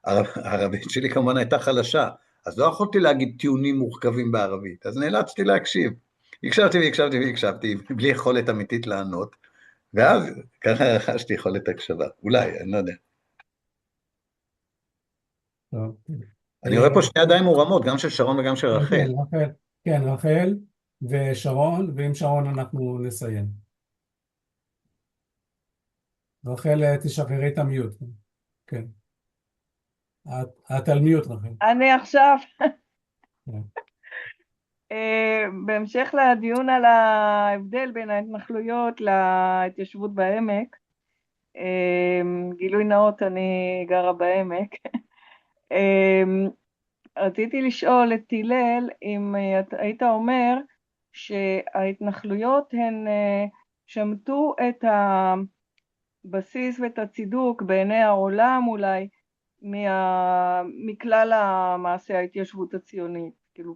הערבית שלי כמובן הייתה חלשה, אז לא יכולתי להגיד טיעונים מורכבים בערבית, אז נאלצתי להקשיב. הקשבתי, בלי יכולת אמיתית לענות, ואז ככה רכשתי יכולת הקשבה. אולי, אני לא יודע. טוב. אני רואה פה שתי ידיים מורמות, גם של שרון וגם של רחל. כן, רחל ושרון, ועם שרון אנחנו נסיים. רחל, תשחררי את המיוט. כן. את על מיוט, רחל. אני עכשיו, כן. בהמשך לדיון על ההבדל בין ההתנחלויות להתיישבות בעמק, גילוי נאות, אני גרה בעמק. רציתי לשאול את הלל אם היית אומר שההתנחלויות הן שמטו את הבסיס ואת הצידוק בעיני העולם אולי מכלל המעשה ההתיישבות הציונית. כאילו,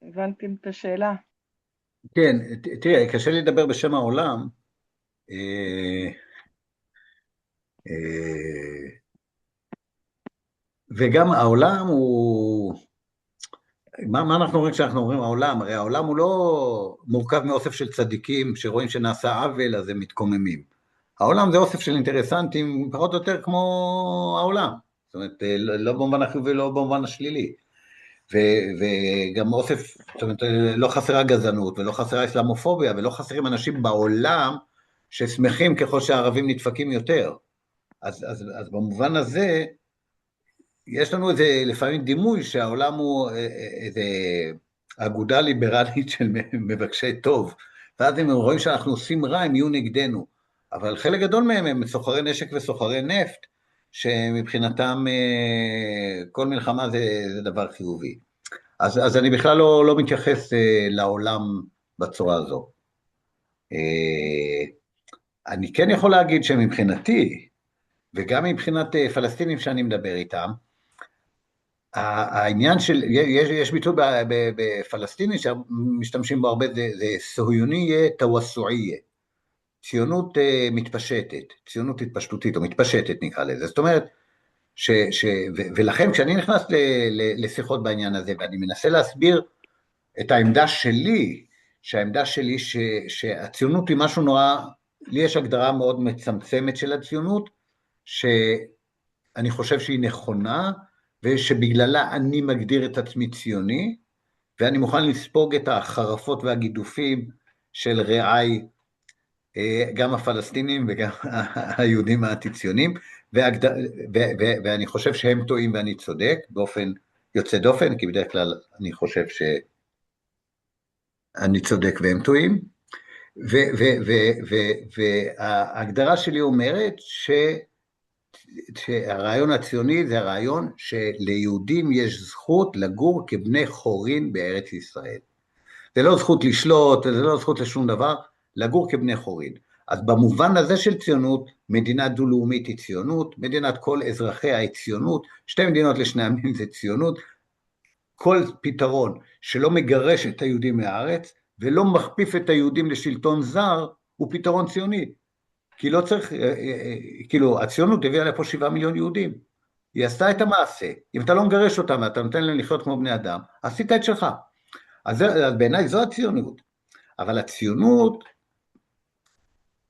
הבנתם את השאלה? כן, תראה, קשה לי לדבר בשם העולם. וגם העולם הוא... מה אנחנו אומרים כשאנחנו אומרים העולם? הרי העולם הוא לא מורכב מאוסף של צדיקים שרואים שנעשה עוול, אז הם מתקוממים. העולם זה אוסף של אינטרסנטים, פחות או יותר כמו העולם. זאת אומרת, לא במובן החיובי, לא במובן השלילי. וגם אוסף, זאת אומרת, לא חסרה גזענות, ולא חסרה אסלאמופוביה, ולא חסרים אנשים בעולם ששמחים ככל שהערבים נדפקים יותר. אז במובן הזה, יש לנו איזה לפעמים דימוי שהעולם הוא איזה אגודה ליברלית של מבקשי טוב, ואז הם רואים שאנחנו עושים רע, הם יהיו נגדנו. אבל חלק גדול מהם הם סוחרי נשק וסוחרי נפט, שמבחינתם כל מלחמה זה דבר חיובי. אז אני בכלל לא מתייחס לעולם בצורה הזו. אני כן יכול להגיד שמבחינתי, וגם מבחינת פלסטינים שאני מדבר איתם, העניין של, יש ביטוי בפלסטיני שמשתמשים בו הרבה, זה סהיונייה תווסועייה, ציונות מתפשטת, ציונות התפשטותית או מתפשטת נקרא לזה, זאת אומרת, ולכן כשאני נכנס לשיחות בעניין הזה, ואני מנסה להסביר את העמדה שלי, שהעמדה שלי שהציונות היא משהו נורא, לי יש הגדרה מאוד מצמצמת של הציונות, שאני חושב שהיא נכונה, ושבגללה אני מגדיר את עצמי ציוני, ואני מוכן לספוג את החרפות והגידופים של רעי, גם הפלסטינים וגם היהודים האנטי-ציונים, ואני חושב שהם טועים ואני צודק, באופן יוצא דופן, כי בדרך כלל אני חושב שאני צודק והם טועים, וההגדרה שלי אומרת שהרעיון הציוני זה הרעיון שליהודים יש זכות לגור כבני חורין בארץ ישראל. זה לא זכות לשלוט, זה לא זכות לשום דבר, לגור כבני חורין. אז במובן הזה של ציונות, מדינה דו-לאומית היא ציונות, מדינת כל אזרחיה היא ציונות, שתי מדינות לשני עמים זה ציונות, כל פתרון שלא מגרש את היהודים מהארץ, ולא מכפיף את היהודים לשלטון זר, הוא פתרון ציוני. כי לא צריך, כאילו, הציונות הביאה לפה 7 מיליון יהודים. היא עשתה את המעשה. אם אתה לא מגרש אותם, ואתה נותן להם לחיות כמו בני אדם, עשית את שלך. אז בעיניי זו הציונות. אבל הציונות,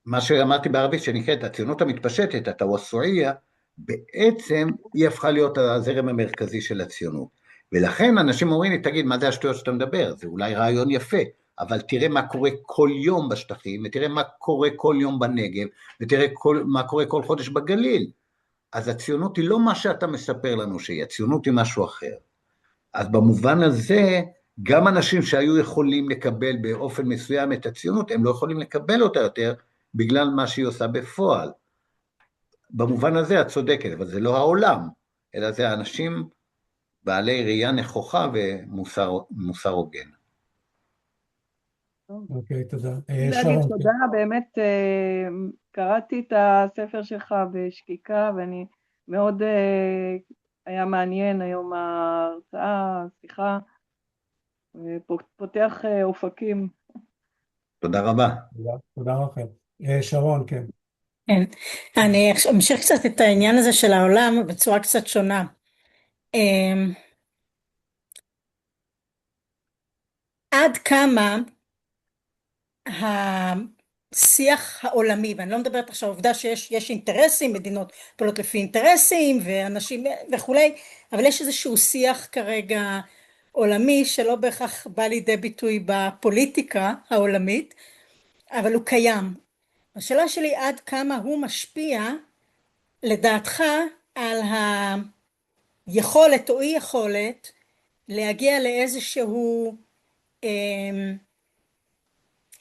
מה שאמרתי בערבית שנקראת, הציונות המתפשטת, התווסועייה, בעצם היא הפכה להיות הזרם המרכזי של הציונות. ולכן אנשים אומרים לי, תגיד, מה זה השטויות שאתה מדבר? זה אולי רעיון יפה, אבל תראה מה קורה כל יום בשטחים, ותראה מה קורה כל יום בנגב, ותראה מה קורה כל חודש בגליל. אז הציונות היא לא מה שאתה מספר לנו שהיא, הציונות היא משהו אחר. אז במובן הזה, גם אנשים שהיו יכולים לקבל באופן מסוים את הציונות, הם לא יכולים לקבל אותה יותר, בגלל מה שהיא עושה בפועל. במובן הזה את צודקת, אבל זה לא העולם, אלא זה האנשים בעלי ראייה נכוחה ומוסר הוגן. אוקיי, תודה. להגיד תודה, באמת קראתי את הספר שלך בשקיקה, ואני מאוד היה מעניין היום ההרצאה, השיחה, ופותח אופקים. תודה רבה. תודה רבה. שרון, כן. כן, אני אמשיך קצת את העניין הזה של העולם בצורה קצת שונה. עד כמה השיח העולמי, ואני לא מדברת עכשיו העובדה שיש אינטרסים, מדינות פועלות לפי אינטרסים ואנשים וכולי, אבל יש איזשהו שיח כרגע עולמי שלא בהכרח בא לידי ביטוי בפוליטיקה העולמית, אבל הוא קיים. השאלה שלי עד כמה הוא משפיע לדעתך על היכולת או אי יכולת להגיע לאיזשהו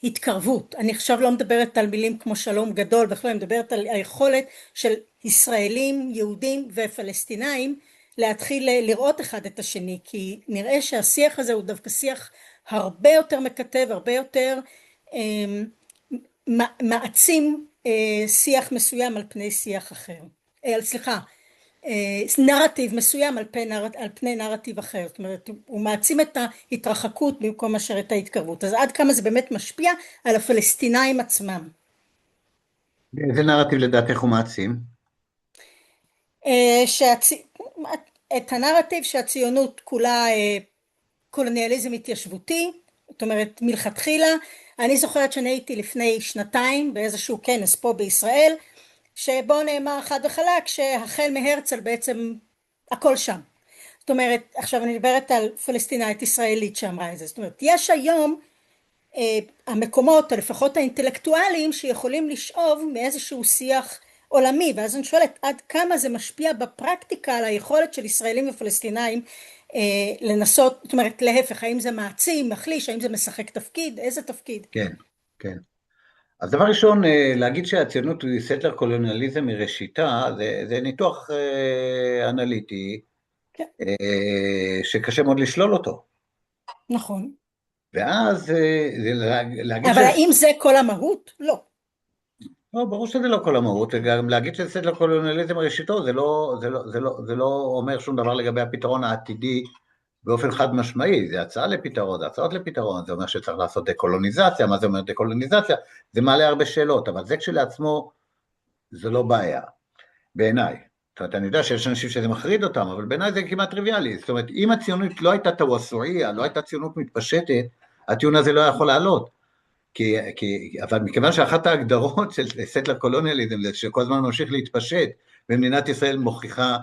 התקרבות. אני עכשיו לא מדברת על מילים כמו שלום גדול בכלל, אני מדברת על היכולת של ישראלים, יהודים ופלסטינאים להתחיל לראות אחד את השני, כי נראה שהשיח הזה הוא דווקא שיח הרבה יותר מקטב, הרבה יותר מעצים שיח מסוים על פני שיח אחר. סליחה, נרטיב מסוים על פני נרטיב אחר. זאת אומרת, הוא מעצים את ההתרחקות במקום מאשר את ההתקרבות. אז עד כמה זה באמת משפיע על הפלסטינאים עצמם? איזה נרטיב לדעתך הוא מעצים? את הנרטיב שהציונות כולה קולוניאליזם התיישבותי, זאת אומרת מלכתחילה. אני זוכרת שאני הייתי לפני שנתיים באיזשהו כנס פה בישראל, שבו נאמר חד וחלק שהחל מהרצל בעצם הכל שם. זאת אומרת, עכשיו אני מדברת על פלסטינאית ישראלית שאמרה את זה. זאת אומרת, יש היום המקומות, לפחות האינטלקטואליים, שיכולים לשאוב מאיזשהו שיח עולמי, ואז אני שואלת עד כמה זה משפיע בפרקטיקה על היכולת של ישראלים ופלסטינאים לנסות, זאת אומרת להפך, האם זה מעצים, מחליש, האם זה משחק תפקיד, איזה תפקיד? כן, כן. אז דבר ראשון, להגיד שהציונות היא סטלר קולוניאליזם מראשיתה, זה ניתוח אנליטי, כן. שקשה מאוד לשלול אותו. נכון. ואז להגיד אבל האם זה כל המהות? לא. לא, ברור שזה לא כל המהות, וגם להגיד שזה סטלר קולוניאליזם מראשיתו, זה לא אומר שום דבר לגבי הפתרון העתידי באופן חד משמעי, זה הצעה לפתרון, זה הצעות לפתרון, זה אומר שצריך לעשות דקולוניזציה, מה זה אומר דקולוניזציה? זה מעלה הרבה שאלות, אבל זה כשלעצמו, זה לא בעיה, בעיניי. זאת אומרת, אני יודע שיש אנשים שזה מחריד אותם, אבל בעיניי זה כמעט טריוויאלי. זאת אומרת, אם הציונות לא הייתה תוואסועיה, לא הייתה ציונות מתפשטת, הטיעון הזה לא יכול לעלות. אבל מכיוון שאחת ההגדרות של סטלר קולוניאליזם, זה שכל הזמן ממשיך להתפשט, ומדינת ישראל מוכיחה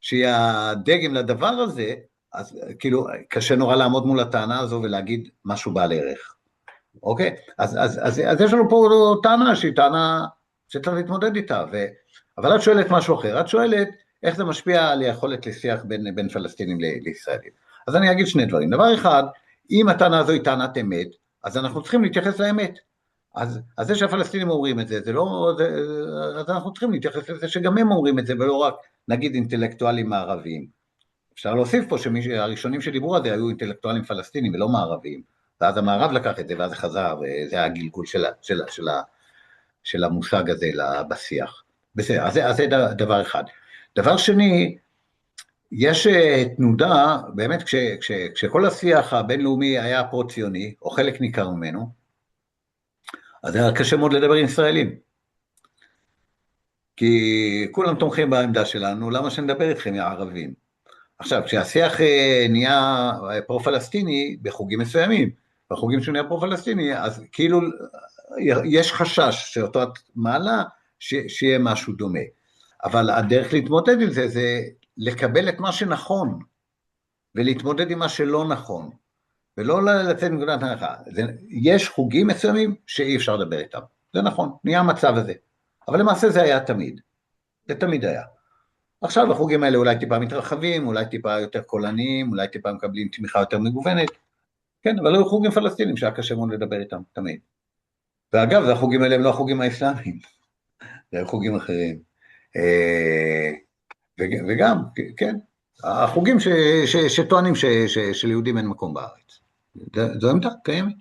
שהיא הדגם לדבר הזה, אז כאילו קשה נורא לעמוד מול הטענה הזו ולהגיד משהו בעל ערך. אוקיי? אז יש לנו פה טענה שהיא טענה שצריך להתמודד איתה, אבל את שואלת משהו אחר, את שואלת איך זה משפיע על היכולת לשיח בין פלסטינים לישראלים. אז אני אגיד שני דברים. דבר אחד, אם הטענה הזו היא טענת אמת, אז אנחנו צריכים להתייחס לאמת. אז זה שהפלסטינים אומרים את זה, אז אנחנו צריכים להתייחס לזה שגם הם אומרים את זה, ולא רק נגיד אינטלקטואלים מערביים. אפשר להוסיף פה שהראשונים שדיברו על זה היו אינטלקטואלים פלסטינים ולא מערביים, ואז המערב לקח את זה, ואז זה חזר, וזה היה הגלגול של המושג הזה בשיח. בסדר, אז זה דבר אחד. דבר שני, יש תנודה, באמת כשכל השיח הבינלאומי היה פרו-ציוני, או חלק ניכר ממנו, אז היה קשה מאוד לדבר עם ישראלים. כי כולם תומכים בעמדה שלנו, למה שנדבר איתכם, הערבים? עכשיו, כשהשיח נהיה פרו-פלסטיני בחוגים מסוימים, בחוגים שהוא נהיה פרו-פלסטיני, אז כאילו יש חשש שאותו את מעלה, שיהיה משהו דומה. אבל הדרך להתמודד עם זה, זה לקבל את מה שנכון, ולהתמודד עם מה שלא נכון, ולא לצאת מנקודת הנחה. יש חוגים מסוימים שאי אפשר לדבר איתם. זה נכון, נהיה המצב הזה. אבל למעשה זה היה תמיד. זה תמיד היה. עכשיו החוגים האלה אולי טיפה מתרחבים, אולי טיפה יותר קולניים, אולי טיפה מקבלים תמיכה יותר מגוונת. כן, אבל היו חוגים פלסטינים שהיה קשה מאוד לדבר איתם, תמיד. ואגב, החוגים האלה הם לא החוגים האסלאמיים. זה היו חוגים אחרים. וגם, כן, החוגים שטוענים שליהודים אין מקום בארץ. זו עמדה קיימת.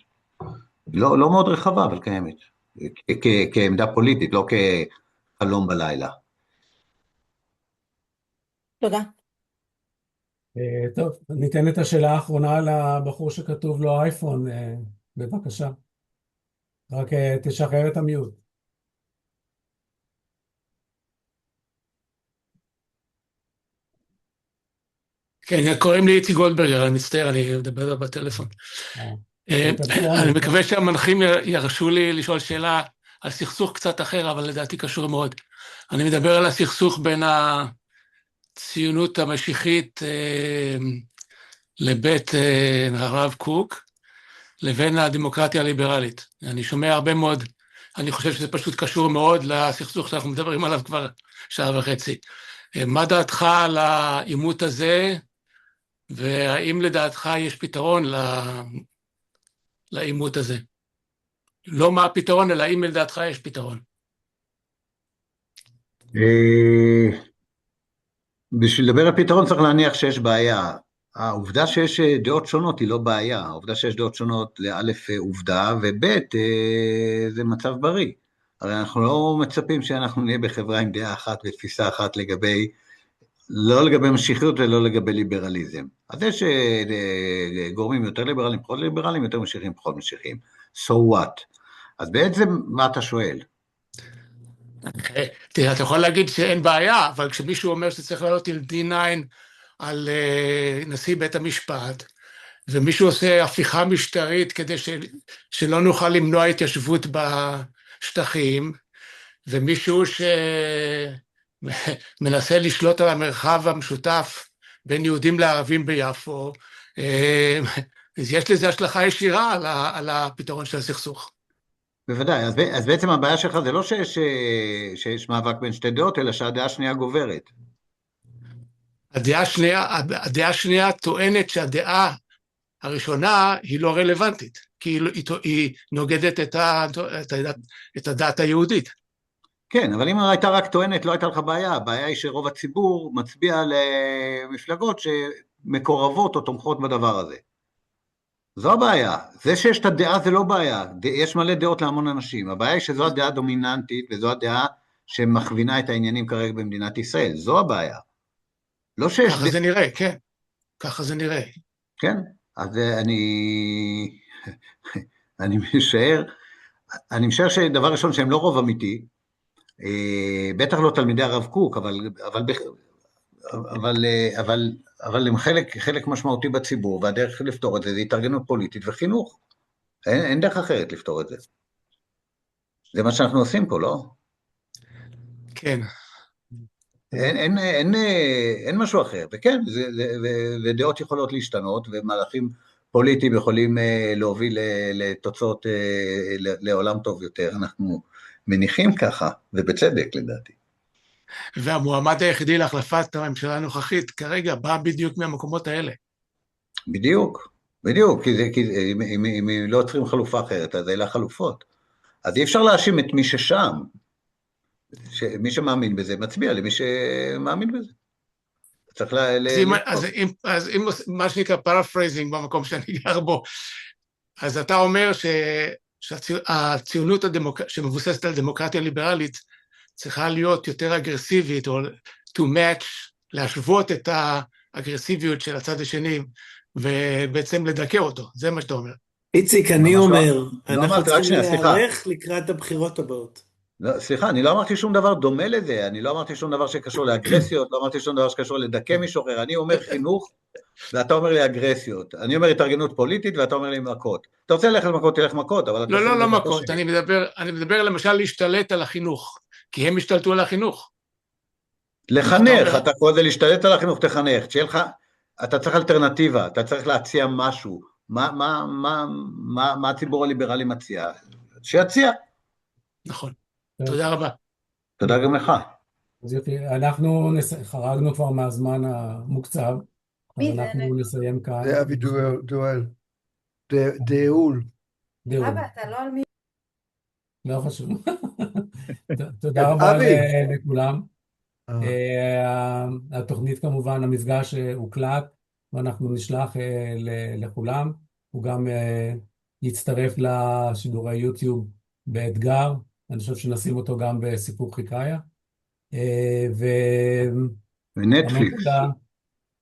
לא מאוד רחבה, אבל קיימת. כעמדה פוליטית, לא כחלום בלילה. תודה. טוב, ניתן את השאלה האחרונה לבחור שכתוב לו אייפון, בבקשה. רק תשחרר את המיוט. כן, קוראים לי איתי גולדברגר, אני מצטער, אני מדבר בטלפון. אני מקווה שהמנחים ירשו לי לשאול שאלה על סכסוך קצת אחר, אבל לדעתי קשור מאוד. אני מדבר על הסכסוך בין הציונות המשיחית לבית הרב קוק, לבין הדמוקרטיה הליברלית. אני שומע הרבה מאוד, אני חושב שזה פשוט קשור מאוד לסכסוך שאנחנו מדברים עליו כבר שעה וחצי. מה דעתך על העימות הזה, והאם לדעתך יש פתרון לעימות הזה? לא מה הפתרון, אלא אם לדעתך יש פתרון. בשביל לדבר על פתרון צריך להניח שיש בעיה. העובדה שיש דעות שונות היא לא בעיה. העובדה שיש דעות שונות לאלף עובדה, ובית זה מצב בריא. הרי אנחנו לא מצפים שאנחנו נהיה בחברה עם דעה אחת ותפיסה אחת לגבי, לא לגבי משיחיות ולא לגבי ליברליזם. אז יש גורמים יותר ליברליים, פחות ליברליים, יותר משיחיים, פחות משיחיים. So what? אז בעצם מה אתה שואל? תראה, אתה יכול להגיד שאין בעיה, אבל כשמישהו אומר שצריך לעלות עם D9 על נשיא בית המשפט, ומישהו עושה הפיכה משטרית כדי שלא נוכל למנוע התיישבות בשטחים, ומישהו שמנסה לשלוט על המרחב המשותף בין יהודים לערבים ביפו, אז יש לזה השלכה ישירה על הפתרון של הסכסוך. בוודאי, אז בעצם הבעיה שלך זה לא שיש מאבק בין שתי דעות, אלא שהדעה השנייה גוברת. הדעה השנייה טוענת שהדעה הראשונה היא לא רלוונטית, כי היא נוגדת את הדת היהודית. כן, אבל אם הייתה רק טוענת, לא הייתה לך בעיה. הבעיה היא שרוב הציבור מצביע למפלגות שמקורבות או תומכות בדבר הזה. זו הבעיה. זה שיש את הדעה זה לא בעיה. יש מלא דעות להמון אנשים. הבעיה היא שזו הדעה הדומיננטית, וזו הדעה שמכווינה את העניינים כרגע במדינת ישראל. זו הבעיה. לא שיש... ככה זה נראה, כן. ככה זה נראה. כן, אז אני משער שדבר ראשון שהם לא רוב אמיתי, בטח לא תלמידי הרב קוק, אבל הם חלק משמעותי בציבור, והדרך לפתור את זה, זה התארגנות פוליטית וחינוך. אין דרך אחרת לפתור את זה. זה מה שאנחנו עושים פה, לא? כן. אין משהו אחר, וכן, ודעות יכולות להשתנות, ומהלכים פוליטיים יכולים להוביל לתוצאות לעולם טוב יותר, אנחנו מניחים ככה, ובצדק לדעתי. והמועמד היחידי להחלפת הממשלה הנוכחית כרגע בא בדיוק מהמקומות האלה. בדיוק, כי אם לא יוצרים חלופה אחרת, אז אלה החלופות. אז אי אפשר להאשים את מי ששם, מי שמאמין בזה מצביע למי שמאמין בזה. צריך אז אם מה שנקרא פרפרייזינג במקום שאני גר בו, אז אתה אומר שהציונות שמבוססת על דמוקרטיה ליברלית צריכה להיות יותר אגרסיבית, או to match, להשוות את האגרסיביות של הצד השני, ובעצם לדכא אותו, זה מה שאתה אומר. איציק, אני אומר, אנחנו צריכים להיערך לקראת הבחירות הבאות. לא, סליחה, אני לא אמרתי שום דבר דומה לזה, אני לא אמרתי שום דבר שקשור לאגרסיות, לא אמרתי שום דבר שקשור לדכא מישהו אחר, אני אומר חינוך, ואתה אומר לי אגרסיות, אני אומר התארגנות פוליטית, ואתה אומר לי מכות. אתה רוצה ללכת מכות, תלך מכות, אבל... לא מכות, אני מדבר למשל להשתלט על החינוך, כי הם השתלטו על החינוך. לחנך, אתה קורא זה להשתלט על החינוך, תחנך, שיהיה לך, אתה צריך אלטרנטיבה, אתה צריך להציע משהו, מה הציבור הליברלי מציע? שיציע. נכון. תודה רבה. תודה גם לך. אנחנו חרגנו כבר מהזמן המוקצב, אז אנחנו נסיים כאן. זה אבי דואל. דאול. אבא, אתה לא על מי... לא חשוב. תודה רבה לכולם. התוכנית כמובן, המפגש הוקלט, ואנחנו נשלח לכולם. הוא גם יצטרף לשידורי יוטיוב באתגר. אני חושב שנשים אותו גם בסיפור חיקאיה. ונטפליקס.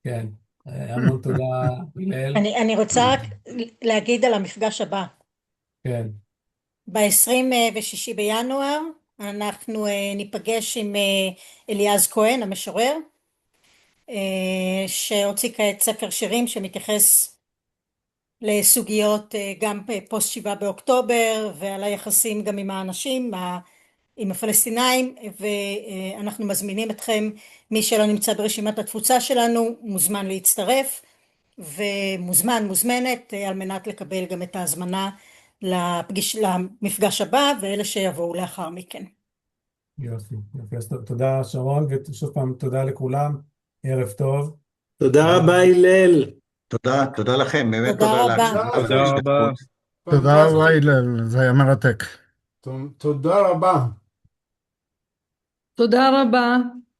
כן, המון תודה, הלל. אני רוצה רק להגיד על המפגש הבא. כן. ב-26 בינואר אנחנו ניפגש עם אליעז כהן, המשורר, שהוציא כעת ספר שירים שמתייחס לסוגיות גם פוסט 7 באוקטובר ועל היחסים גם עם האנשים, עם הפלסטינאים, ואנחנו מזמינים אתכם, מי שלא נמצא ברשימת התפוצה שלנו מוזמן להצטרף, מוזמנת על מנת לקבל גם את ההזמנה למפגש הבא, ואלה שיבואו לאחר מכן. יופי, יופי. אז תודה שרון, ושוב פעם תודה לכולם, ערב טוב. תודה רבה הלל. תודה לכם, באמת תודה רבה. תודה רבה. תודה רבה הלל, זה היה מרתק. תודה רבה. תודה רבה.